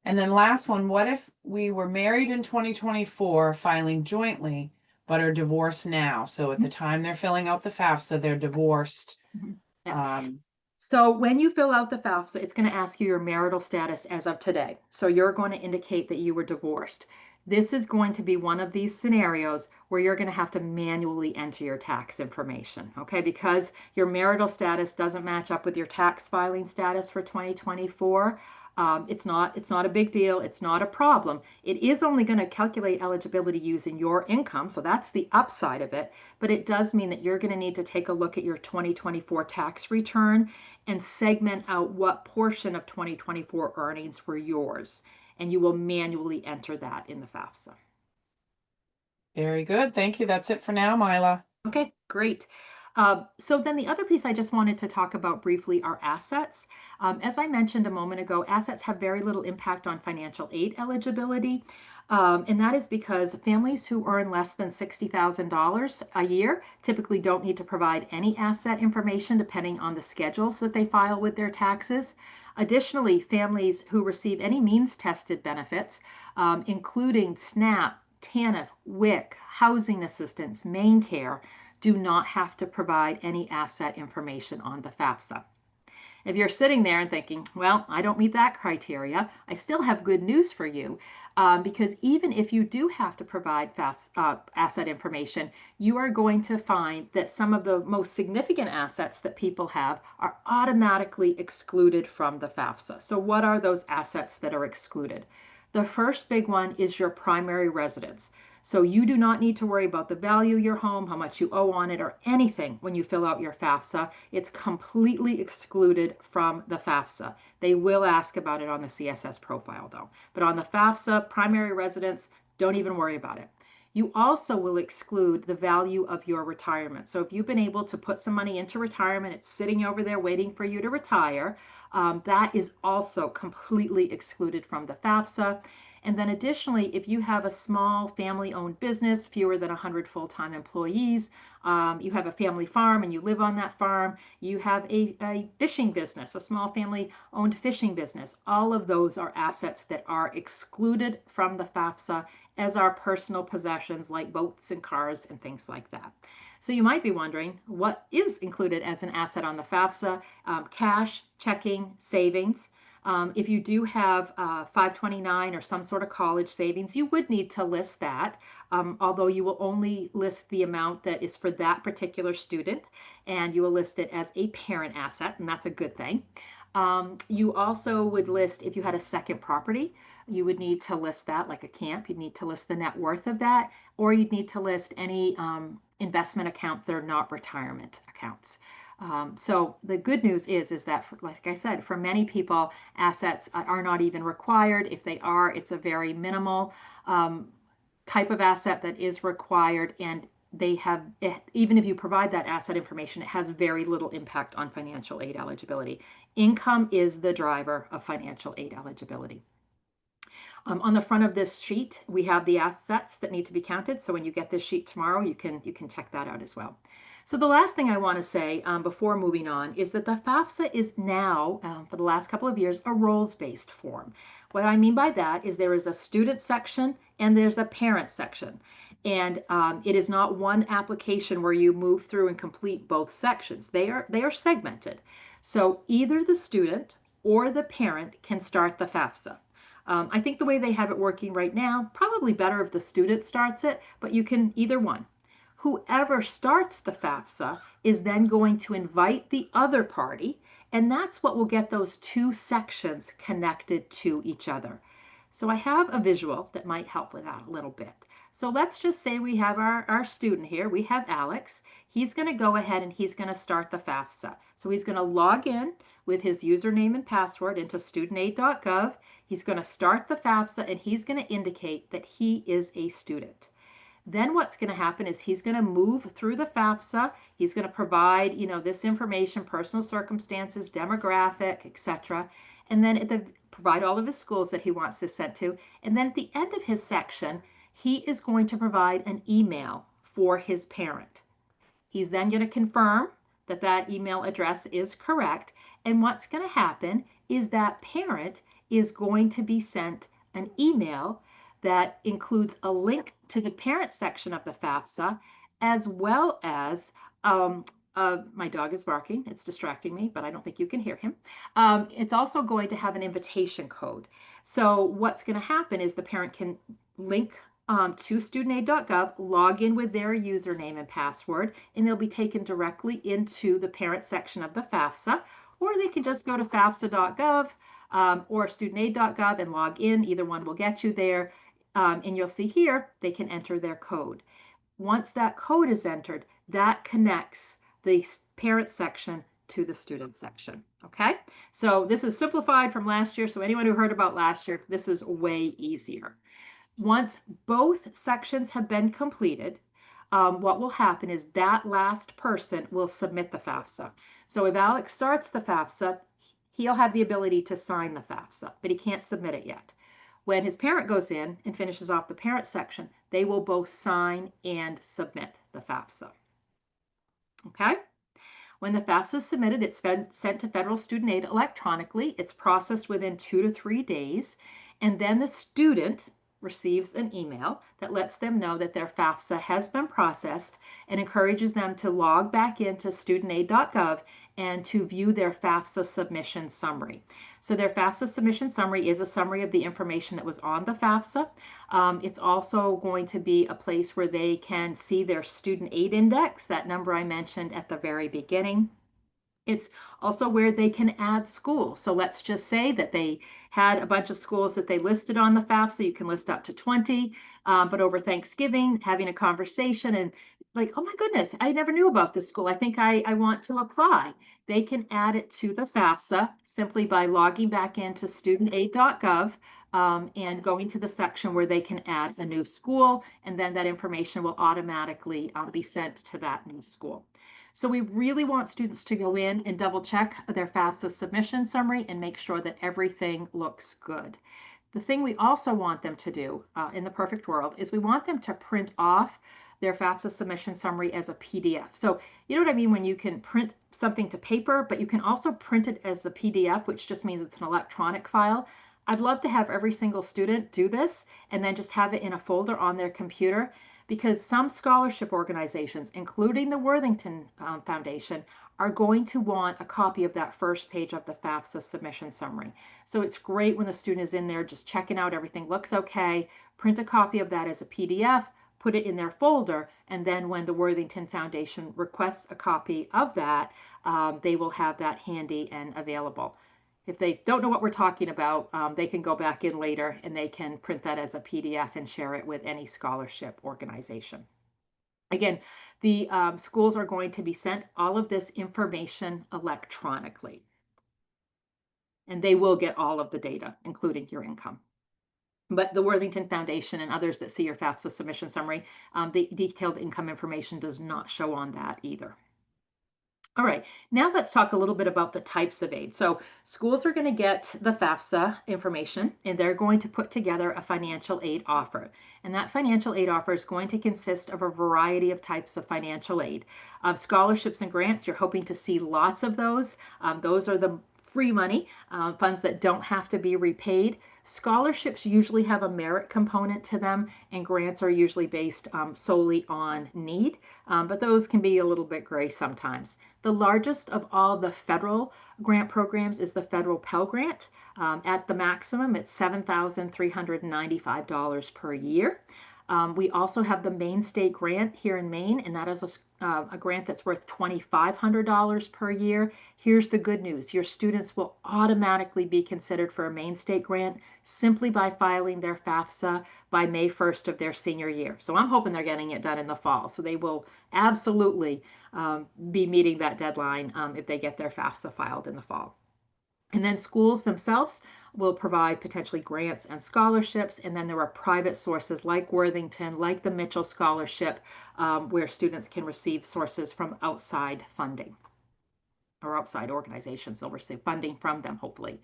And then last one, what if we were married in 2024, filing jointly, but are divorced now? So at the time they're filling out the FAFSA, they're divorced. Yeah. So when you fill out the FAFSA, it's going to ask you your marital status as of today. So you're going to indicate that you were divorced. This is going to be one of these scenarios where you're going to have to manually enter your tax information, okay? Because your marital status doesn't match up with your tax filing status for 2024. It's not a big deal. It's not a problem. It is only going to calculate eligibility using your income, so that's the upside of it. But it does mean that you're going to need to take a look at your 2024 tax return and segment out what portion of 2024 earnings were yours, and you will manually enter that in the FAFSA. Very good. Thank you. That's it for now, Mila. Okay, great. So then the other piece I just wanted to talk about briefly are assets. As I mentioned a moment ago, assets have very little impact on financial aid eligibility. And that is because families who earn less than $60,000 a year typically don't need to provide any asset information depending on the schedules that they file with their taxes. Additionally, families who receive any means-tested benefits, including SNAP, TANF, WIC, housing assistance, Maine Care, do not have to provide any asset information on the FAFSA. If you're sitting there and thinking, well, I don't meet that criteria, I still have good news for you, because even if you do have to provide asset information, you are going to find that some of the most significant assets that people have are automatically excluded from the FAFSA. So what are those assets that are excluded? The first big one is your primary residence. So you do not need to worry about the value of your home, how much you owe on it, or anything when you fill out your FAFSA. It's completely excluded from the FAFSA. They will ask about it on the CSS profile though. But on the FAFSA, primary residence, don't even worry about it. You also will exclude the value of your retirement. So if you've been able to put some money into retirement, it's sitting over there waiting for you to retire, that is also completely excluded from the FAFSA. And then additionally, if you have a small family-owned business, fewer than 100 full-time employees, you have a family farm and you live on that farm, you have a fishing business, a small family-owned fishing business, all of those are assets that are excluded from the FAFSA, as are personal possessions like boats and cars and things like that. So you might be wondering, what is included as an asset on the FAFSA? Cash, checking, savings. If you do have 529 or some sort of college savings, you would need to list that, although you will only list the amount that is for that particular student, and you will list it as a parent asset, and that's a good thing. You also would list, if you had a second property, you would need to list that, like a camp. You'd need to list the net worth of that, or you'd need to list any investment accounts that are not retirement accounts. So the good news is that, like I said, for many people, assets are not even required. If they are, it's a very minimal type of asset that is required, and they have, even if you provide that asset information, it has very little impact on financial aid eligibility. Income is the driver of financial aid eligibility. On the front of this sheet, we have the assets that need to be counted. So when you get this sheet tomorrow, you can check that out as well. So the last thing I want to say before moving on is that the FAFSA is now, for the last couple of years, a roles-based form. What I mean by that is there is a student section and there's a parent section. And it is not one application where you move through and complete both sections. They are segmented. So either the student or the parent can start the FAFSA. I think the way they have it working right now, probably better if the student starts it, but you can either one. Whoever starts the FAFSA is then going to invite the other party, and that's what will get those two sections connected to each other. So I have a visual that might help with that a little bit. So let's just say we have our student here. We have Alex. He's going to go ahead and he's going to start the FAFSA. So he's going to log in with his username and password into StudentAid.gov. He's going to start the FAFSA and he's going to indicate that he is a student. Then what's going to happen is he's going to move through the FAFSA. He's going to provide, this information, personal circumstances, demographic, etc. And then provide all of his schools that he wants this sent to. And then at the end of his section, he is going to provide an email for his parent. He's then going to confirm that that email address is correct. And what's going to happen is that parent is going to be sent an email that includes a link to the parent section of the FAFSA, as well as, my dog is barking, it's distracting me, but I don't think you can hear him. It's also going to have an invitation code. So what's going to happen is the parent can link to StudentAid.gov, log in with their username and password, and they'll be taken directly into the parent section of the FAFSA, or they can just go to FAFSA.gov or StudentAid.gov and log in. Either one will get you there. And you'll see here, they can enter their code. Once that code is entered, that connects the parent section to the student section. Okay, so this is simplified from last year. So anyone who heard about last year, this is way easier. Once both sections have been completed, what will happen is that last person will submit the FAFSA. So if Alex starts the FAFSA, he'll have the ability to sign the FAFSA, but he can't submit it yet. When his parent goes in and finishes off the parent section, they will both sign and submit the FAFSA. Okay? When the FAFSA is submitted, it's sent to Federal Student Aid electronically. It's processed within 2 to 3 days, and then the student receives an email that lets them know that their FAFSA has been processed and encourages them to log back into StudentAid.gov and to view their FAFSA submission summary. So their FAFSA submission summary is a summary of the information that was on the FAFSA. It's also going to be a place where they can see their student aid index, that number I mentioned at the very beginning. It's also where they can add schools. So let's just say that they had a bunch of schools that they listed on the FAFSA. You can list up to 20, but over Thanksgiving, having a conversation and like, oh my goodness, I never knew about this school. I think I want to apply. They can add it to the FAFSA simply by logging back into StudentAid.gov and going to the section where they can add a new school, and then that information will automatically be sent to that new school. So we really want students to go in and double check their FAFSA submission summary and make sure that everything looks good. The thing we also want them to do in the perfect world is we want them to print off their FAFSA submission summary as a PDF. So you know what I mean when you can print something to paper, but you can also print it as a PDF, which just means it's an electronic file. I'd love to have every single student do this and then just have it in a folder on their computer, because some scholarship organizations, including the Worthington Foundation, are going to want a copy of that first page of the FAFSA submission summary. So it's great when the student is in there just checking out everything looks okay, print a copy of that as a PDF, put it in their folder, and then when the Worthington Foundation requests a copy of that, they will have that handy and available. If they don't know what we're talking about, they can go back in later and they can print that as a PDF and share it with any scholarship organization. Again, the schools are going to be sent all of this information electronically, and they will get all of the data, including your income. But the Worthington Foundation and others that see your FAFSA submission summary, the detailed income information does not show on that either. All right, now let's talk a little bit about the types of aid. So schools are going to get the FAFSA information and they're going to put together a financial aid offer. And that financial aid offer is going to consist of a variety of types of financial aid. Scholarships and grants, you're hoping to see lots of those. Those are the free money, funds that don't have to be repaid. Scholarships usually have a merit component to them, and grants are usually based solely on need, but those can be a little bit gray sometimes. The largest of all the federal grant programs is the federal Pell Grant. At the maximum, it's $7,395 per year. We also have the Maine State Grant here in Maine, and that is a grant that's worth $2,500 per year. Here's the good news. Your students will automatically be considered for a Maine State Grant simply by filing their FAFSA by May 1st of their senior year. So I'm hoping they're getting it done in the fall. So they will absolutely be meeting that deadline if they get their FAFSA filed in the fall. And then schools themselves will provide potentially grants and scholarships. And then there are private sources like Worthington, like the Mitchell Scholarship, where students can receive sources from outside funding or outside organizations. They'll receive funding from them, hopefully.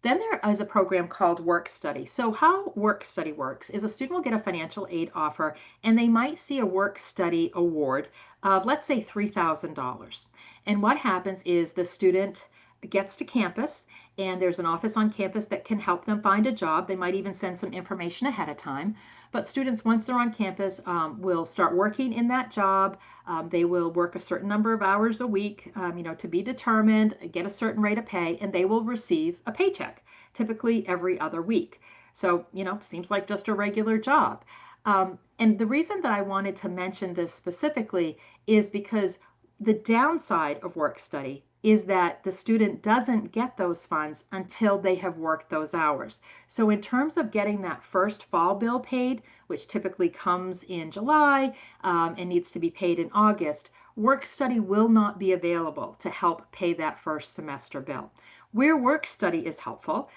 Then there is a program called Work Study. So how Work Study works is a student will get a financial aid offer and they might see a Work Study award of, let's say, $3,000. And what happens is the student gets to campus and there's an office on campus that can help them find a job. They might even send some information ahead of time. But students, once they're on campus, will start working in that job. They will work a certain number of hours a week, to be determined, get a certain rate of pay, and they will receive a paycheck, typically every other week. So, seems like just a regular job. And the reason that I wanted to mention this specifically is because the downside of work study is that the student doesn't get those funds until they have worked those hours. So in terms of getting that first fall bill paid, which typically comes in July and needs to be paid in August, work study will not be available to help pay that first semester bill. Where work study is helpful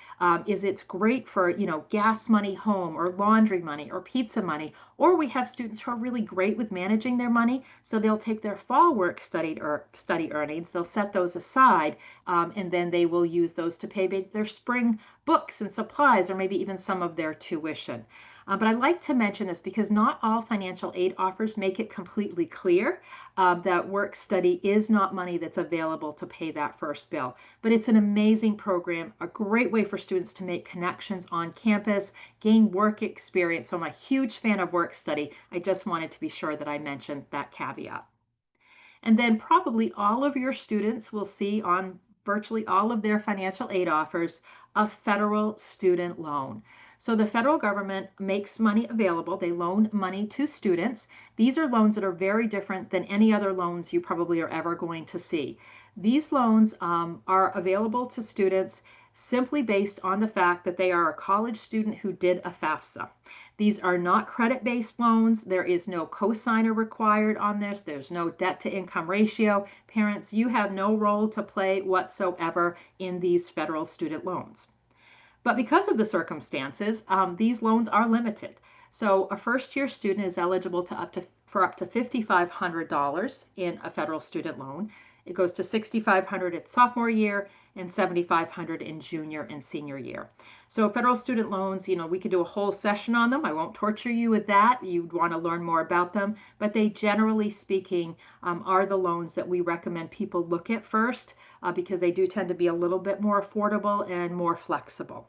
is it's great for, gas money home or laundry money or pizza money, or we have students who are really great with managing their money. So they'll take their fall work study or study earnings, they'll set those aside, and then they will use those to pay their spring books and supplies, or maybe even some of their tuition. But I like to mention this because not all financial aid offers make it completely clear that work study is not money that's available to pay that first bill. But it's an amazing program, a great way for students to make connections on campus, gain work experience. So I'm a huge fan of work study. I just wanted to be sure that I mentioned that caveat. And then probably all of your students will see on virtually all of their financial aid offers a federal student loan. So the federal government makes money available. They loan money to students. These are loans that are very different than any other loans you probably are ever going to see. These loans are available to students simply based on the fact that they are a college student who did a FAFSA. These are not credit-based loans. There is no cosigner required on this. There's no debt to income ratio. Parents, you have no role to play whatsoever in these federal student loans. But because of the circumstances, these loans are limited. So a first-year student is eligible for up to $5,500 in a federal student loan. It goes to $6,500 at sophomore year and $7,500 in junior and senior year. So federal student loans, we could do a whole session on them. I won't torture you with that. You'd want to learn more about them, but they, generally speaking, are the loans that we recommend people look at first, because they do tend to be a little bit more affordable and more flexible.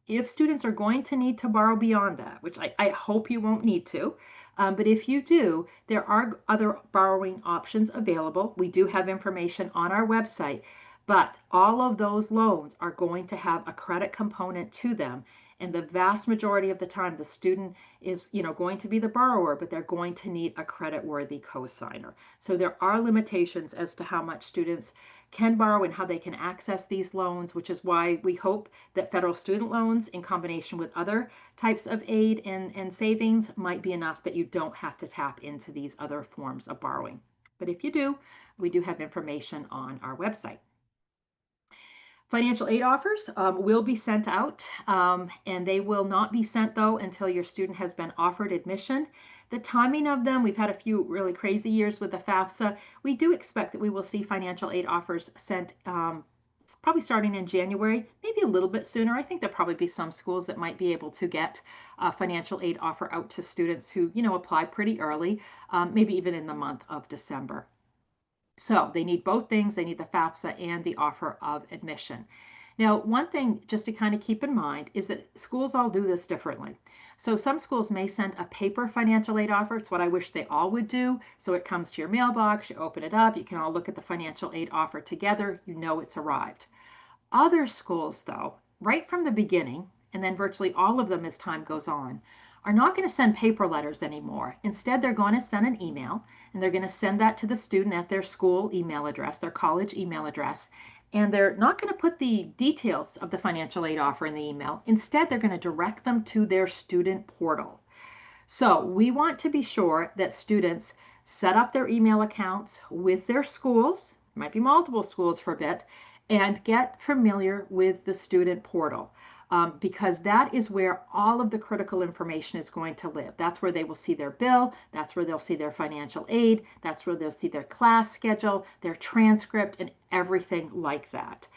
If students are going to need to borrow beyond that, which I hope you won't need to, but if you do, there are other borrowing options available. We do have information on our website, but all of those loans are going to have a credit component to them. And the vast majority of the time, the student is, going to be the borrower, but they're going to need a credit-worthy cosigner. So there are limitations as to how much students can borrow and how they can access these loans, which is why we hope that federal student loans, in combination with other types of aid and savings, might be enough that you don't have to tap into these other forms of borrowing. But if you do, we do have information on our website. Financial aid offers will be sent out, and they will not be sent, though, until your student has been offered admission. The timing of them, we've had a few really crazy years with the FAFSA. We do expect that we will see financial aid offers sent probably starting in January, maybe a little bit sooner. I think there'll probably be some schools that might be able to get a financial aid offer out to students who, apply pretty early, maybe even in the month of December. So they need both things. They need the FAFSA and the offer of admission. Now, one thing just to kind of keep in mind is that schools all do this differently. So some schools may send a paper financial aid offer. It's what I wish they all would do. So it comes to your mailbox, you open it up, you can all look at the financial aid offer together, you know it's arrived. Other schools, though, right from the beginning, and then virtually all of them as time goes on, are not going to send paper letters anymore. Instead, they're going to send an email, and they're going to send that to the student at their school email address, their college email address, and they're not going to put the details of the financial aid offer in the email. Instead, they're going to direct them to their student portal. So we want to be sure that students set up their email accounts with their schools, might be multiple schools for a bit, and get familiar with the student portal. Because that is where all of the critical information is going to live. That's where they will see their bill. That's where they'll see their financial aid. That's where they'll see their class schedule, their transcript, and everything like that.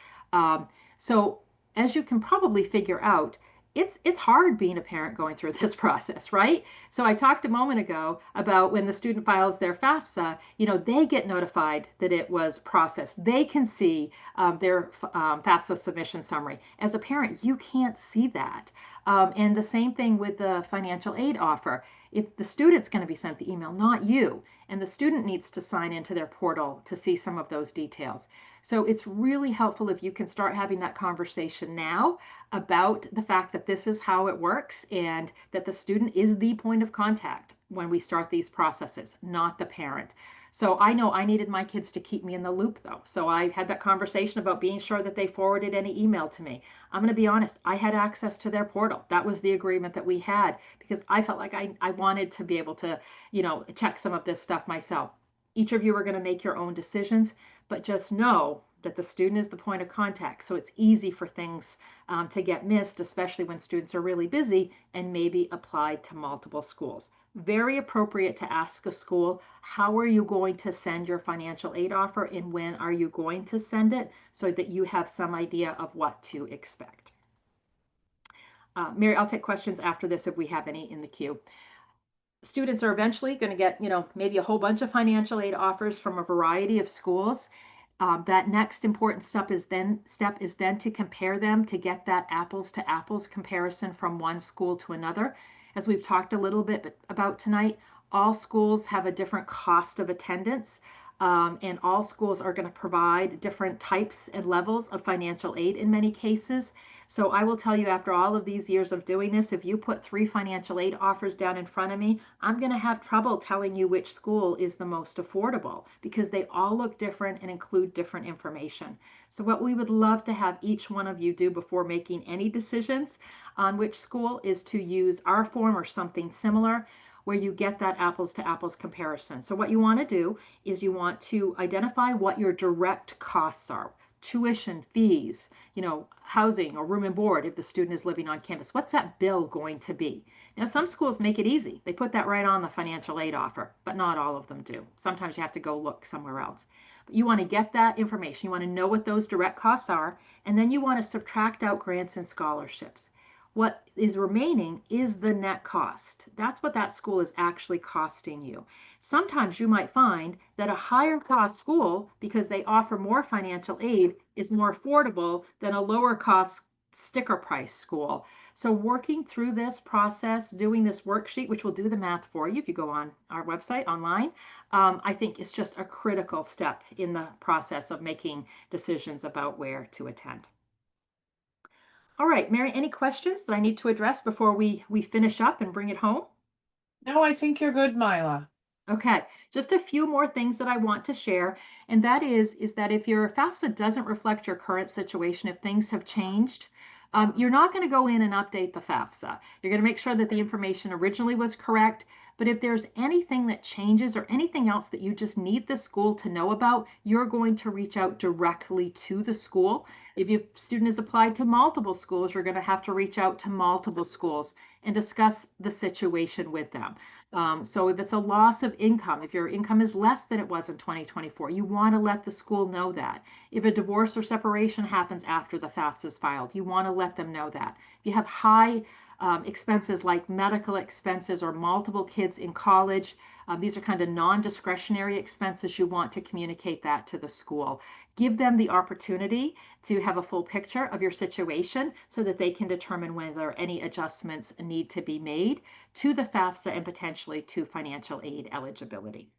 So as you can probably figure out, it's hard being a parent going through this process, right? So I talked a moment ago about when the student files their FAFSA, they get notified that it was processed. They can see their FAFSA submission summary. As a parent, you can't see that. And the same thing with the financial aid offer. If the student's going to be sent the email, not you, and the student needs to sign into their portal to see some of those details. So it's really helpful if you can start having that conversation now about the fact that this is how it works and that the student is the point of contact when we start these processes, not the parent. So I know I needed my kids to keep me in the loop, though. So I had that conversation about being sure that they forwarded any email to me. I'm going to be honest, I had access to their portal. That was the agreement that we had because I felt like I wanted to be able to, check some of this stuff myself. Each of you are going to make your own decisions, but just know that the student is the point of contact. So it's easy for things to get missed, especially when students are really busy and maybe applied to multiple schools. Very appropriate to ask a school, how are you going to send your financial aid offer and when are you going to send it so that you have some idea of what to expect. Mary, I'll take questions after this if we have any in the queue. Students are eventually going to get, maybe a whole bunch of financial aid offers from a variety of schools. That next important step is then to compare them to get that apples to apples comparison from one school to another. As we've talked a little bit about tonight, all schools have a different cost of attendance. And all schools are going to provide different types and levels of financial aid in many cases. So I will tell you, after all of these years of doing this, if you put 3 financial aid offers down in front of me, I'm going to have trouble telling you which school is the most affordable because they all look different and include different information. So what we would love to have each one of you do before making any decisions on which school is to use our form or something similar where you get that apples to apples comparison. So what you want to do is you want to identify what your direct costs are. Tuition, fees, housing or room and board if the student is living on campus. What's that bill going to be? Now, some schools make it easy. They put that right on the financial aid offer, but not all of them do. Sometimes you have to go look somewhere else. But you want to get that information. You want to know what those direct costs are, and then you want to subtract out grants and scholarships. What is remaining is the net cost. That's what that school is actually costing you. Sometimes you might find that a higher cost school, because they offer more financial aid, is more affordable than a lower cost sticker price school. So working through this process, doing this worksheet, which will do the math for you if you go on our website online, I think is just a critical step in the process of making decisions about where to attend. All right, Mary, any questions that I need to address before we finish up and bring it home? No, I think you're good, Mila. Okay, just a few more things that I want to share, and that is that if your FAFSA doesn't reflect your current situation, if things have changed, you're not going to go in and update the FAFSA. You're going to make sure that the information originally was correct. But if there's anything that changes or anything else that you just need the school to know about, you're going to reach out directly to the school. If your student is applied to multiple schools, you're going to have to reach out to multiple schools and discuss the situation with them. So if it's a loss of income, if your income is less than it was in 2024, you want to let the school know that. If a divorce or separation happens after the FAFSA is filed, you want to let them know that. If you have high expenses like medical expenses or multiple kids in college, these are kind of non-discretionary expenses. You want to communicate that to the school. Give them the opportunity to have a full picture of your situation so that they can determine whether any adjustments need to be made to the FAFSA and potentially to financial aid eligibility.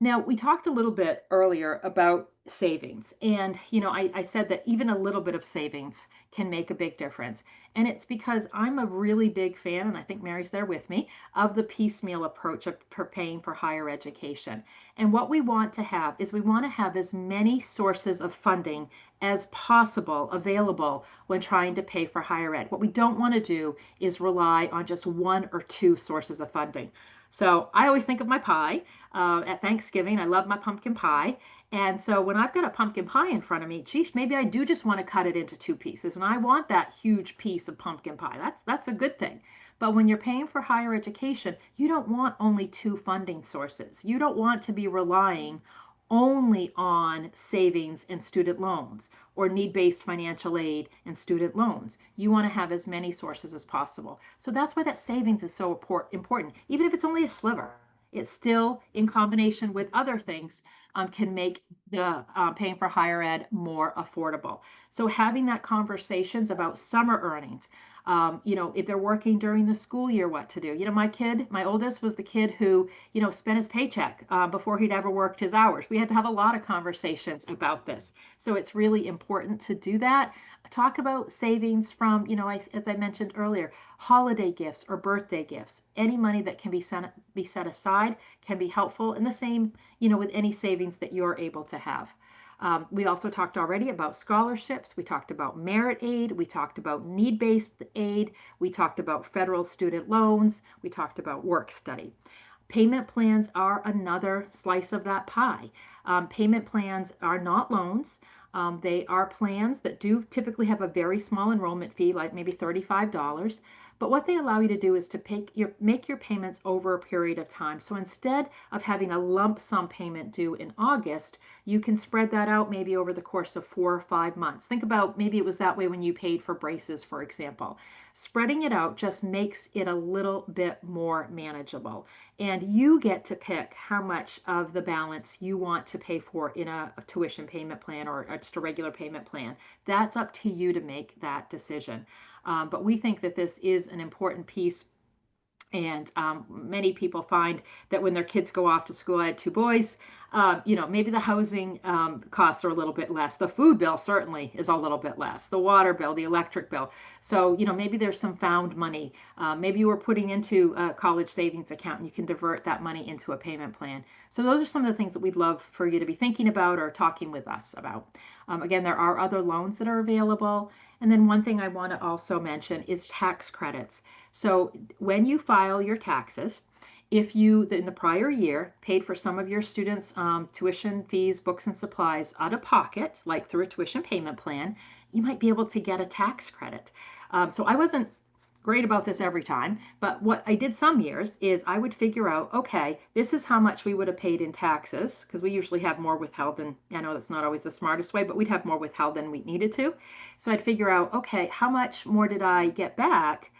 Now, we talked a little bit earlier about savings, and I said that even a little bit of savings can make a big difference. And it's because I'm a really big fan, and I think Mary's there with me, of the piecemeal approach of paying for higher education. And what we want to have is we want to have as many sources of funding as possible available when trying to pay for higher ed. What we don't want to do is rely on just one or two sources of funding. So I always think of my pie at Thanksgiving. I love my pumpkin pie. And so when I've got a pumpkin pie in front of me, geez, maybe I do just want to cut it into two pieces. And I want that huge piece of pumpkin pie. That's a good thing. But when you're paying for higher education, you don't want only two funding sources. You don't want to be relying only on savings and student loans or need-based financial aid and student loans. You want to have as many sources as possible. So that's why that savings is so important. Even if it's only a sliver, it still, in combination with other things, can make the paying for higher ed more affordable. So having that conversations about summer earnings, if they're working during the school year, what to do. My oldest was the kid who, spent his paycheck before he'd ever worked his hours. We had to have a lot of conversations about this. So it's really important to do that. Talk about savings from, as I mentioned earlier, holiday gifts or birthday gifts. Any money that can be set aside can be helpful. And the same, with any savings that you're able to have. We also talked already about scholarships. We talked about merit aid. We talked about need-based aid. We talked about federal student loans. We talked about work study. Payment plans are another slice of that pie. Payment plans are not loans. They are plans that do typically have a very small enrollment fee, like maybe $35. But what they allow you to do is to make your payments over a period of time. So instead of having a lump sum payment due in August, you can spread that out maybe over the course of 4 or 5 months. Think about maybe it was that way when you paid for braces, for example. Spreading it out just makes it a little bit more manageable. And you get to pick how much of the balance you want to pay for in a tuition payment plan or just a regular payment plan. That's up to you to make that decision. But we think that this is an important piece And many people find that when their kids go off to school, I had two boys, maybe the housing costs are a little bit less. The food bill certainly is a little bit less. The water bill, the electric bill. So, maybe there's some found money. Maybe you were putting into a college savings account and you can divert that money into a payment plan. So those are some of the things that we'd love for you to be thinking about or talking with us about. Again, there are other loans that are available. And then one thing I want to also mention is tax credits. So when you file your taxes, if you, in the prior year, paid for some of your students' tuition fees, books, and supplies out of pocket, like through a tuition payment plan, you might be able to get a tax credit. So I wasn't great about this every time, but what I did some years is I would figure out, okay, this is how much we would have paid in taxes, because we usually have more withheld than, I know that's not always the smartest way, but we'd have more withheld than we needed to. So I'd figure out, okay, how much more did I get back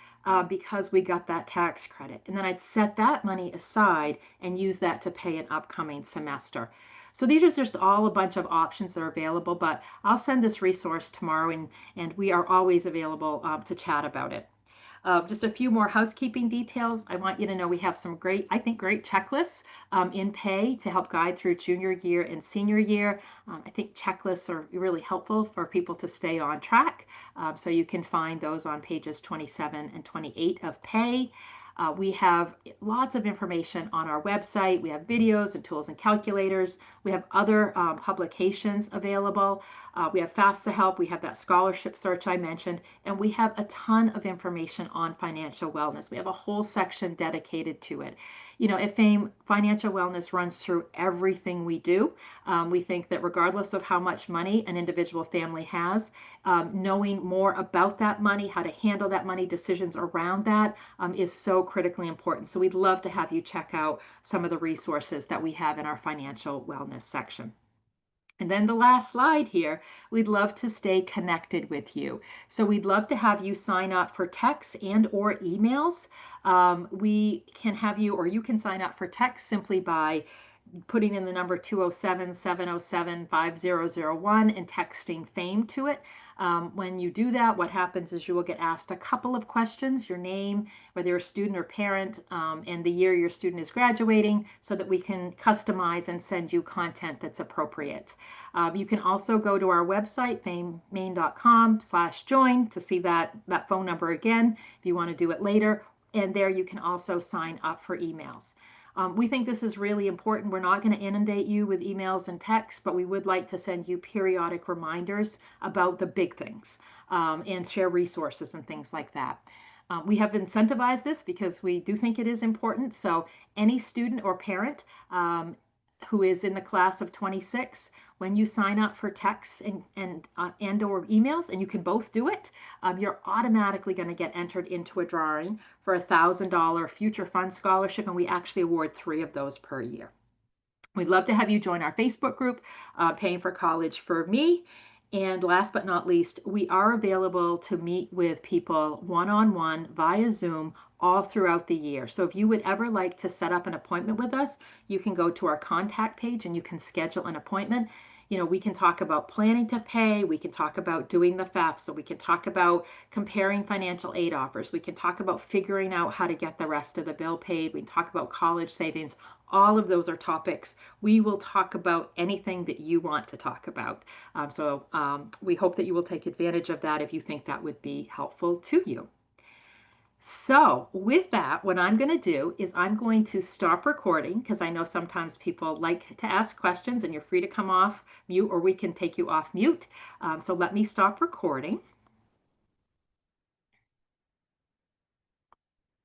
because we got that tax credit? And then I'd set that money aside and use that to pay an upcoming semester. So these are just all a bunch of options that are available, but I'll send this resource tomorrow, and we are always available to chat about it. Just a few more housekeeping details. I want you to know we have some great, I think, great checklists in pay to help guide through junior year and senior year. I think checklists are really helpful for people to stay on track. So you can find those on pages 27 and 28 of pay. We have lots of information on our website. We have videos and tools and calculators. We have other publications available. We have FAFSA help. We have that scholarship search I mentioned. And we have a ton of information on financial wellness. We have a whole section dedicated to it. At FAME, financial wellness runs through everything we do. We think that regardless of how much money an individual family has, knowing more about that money, how to handle that money, decisions around that is so critically important. So we'd love to have you check out some of the resources that we have in our financial wellness section. And then the last slide here, we'd love to stay connected with you. So we'd love to have you sign up for texts and or emails. We can have you, or you can sign up for text simply by putting in the number 207-707-5001 and texting FAME to it. When you do that, what happens is you will get asked a couple of questions, your name, whether you're a student or parent, and the year your student is graduating, so that we can customize and send you content that's appropriate. You can also go to our website, famemaine.com/join, to see that phone number again if you want to do it later. And there you can also sign up for emails. We think this is really important. We're not going to inundate you with emails and texts, but we would like to send you periodic reminders about the big things and share resources and things like that. We have incentivized this because we do think it is important. So any student or parent who is in the class of 26, when you sign up for texts and or emails, and you can both do it, you're automatically going to get entered into a drawing for a $1,000 future fund scholarship, and we actually award 3 of those per year. We'd love to have you join our Facebook group, Paying for College for Me. And last but not least, we are available to meet with people one-on-one via Zoom all throughout the year. So if you would ever like to set up an appointment with us, you can go to our contact page and you can schedule an appointment. We can talk about planning to pay. We can talk about doing the FAFSA. We can talk about comparing financial aid offers. We can talk about figuring out how to get the rest of the bill paid. We can talk about college savings. All of those are topics. We will talk about anything that you want to talk about. So we hope that you will take advantage of that if you think that would be helpful to you. So with that, what I'm going to do is I'm going to stop recording, because I know sometimes people like to ask questions, and you're free to come off mute, or we can take you off mute. So let me stop recording.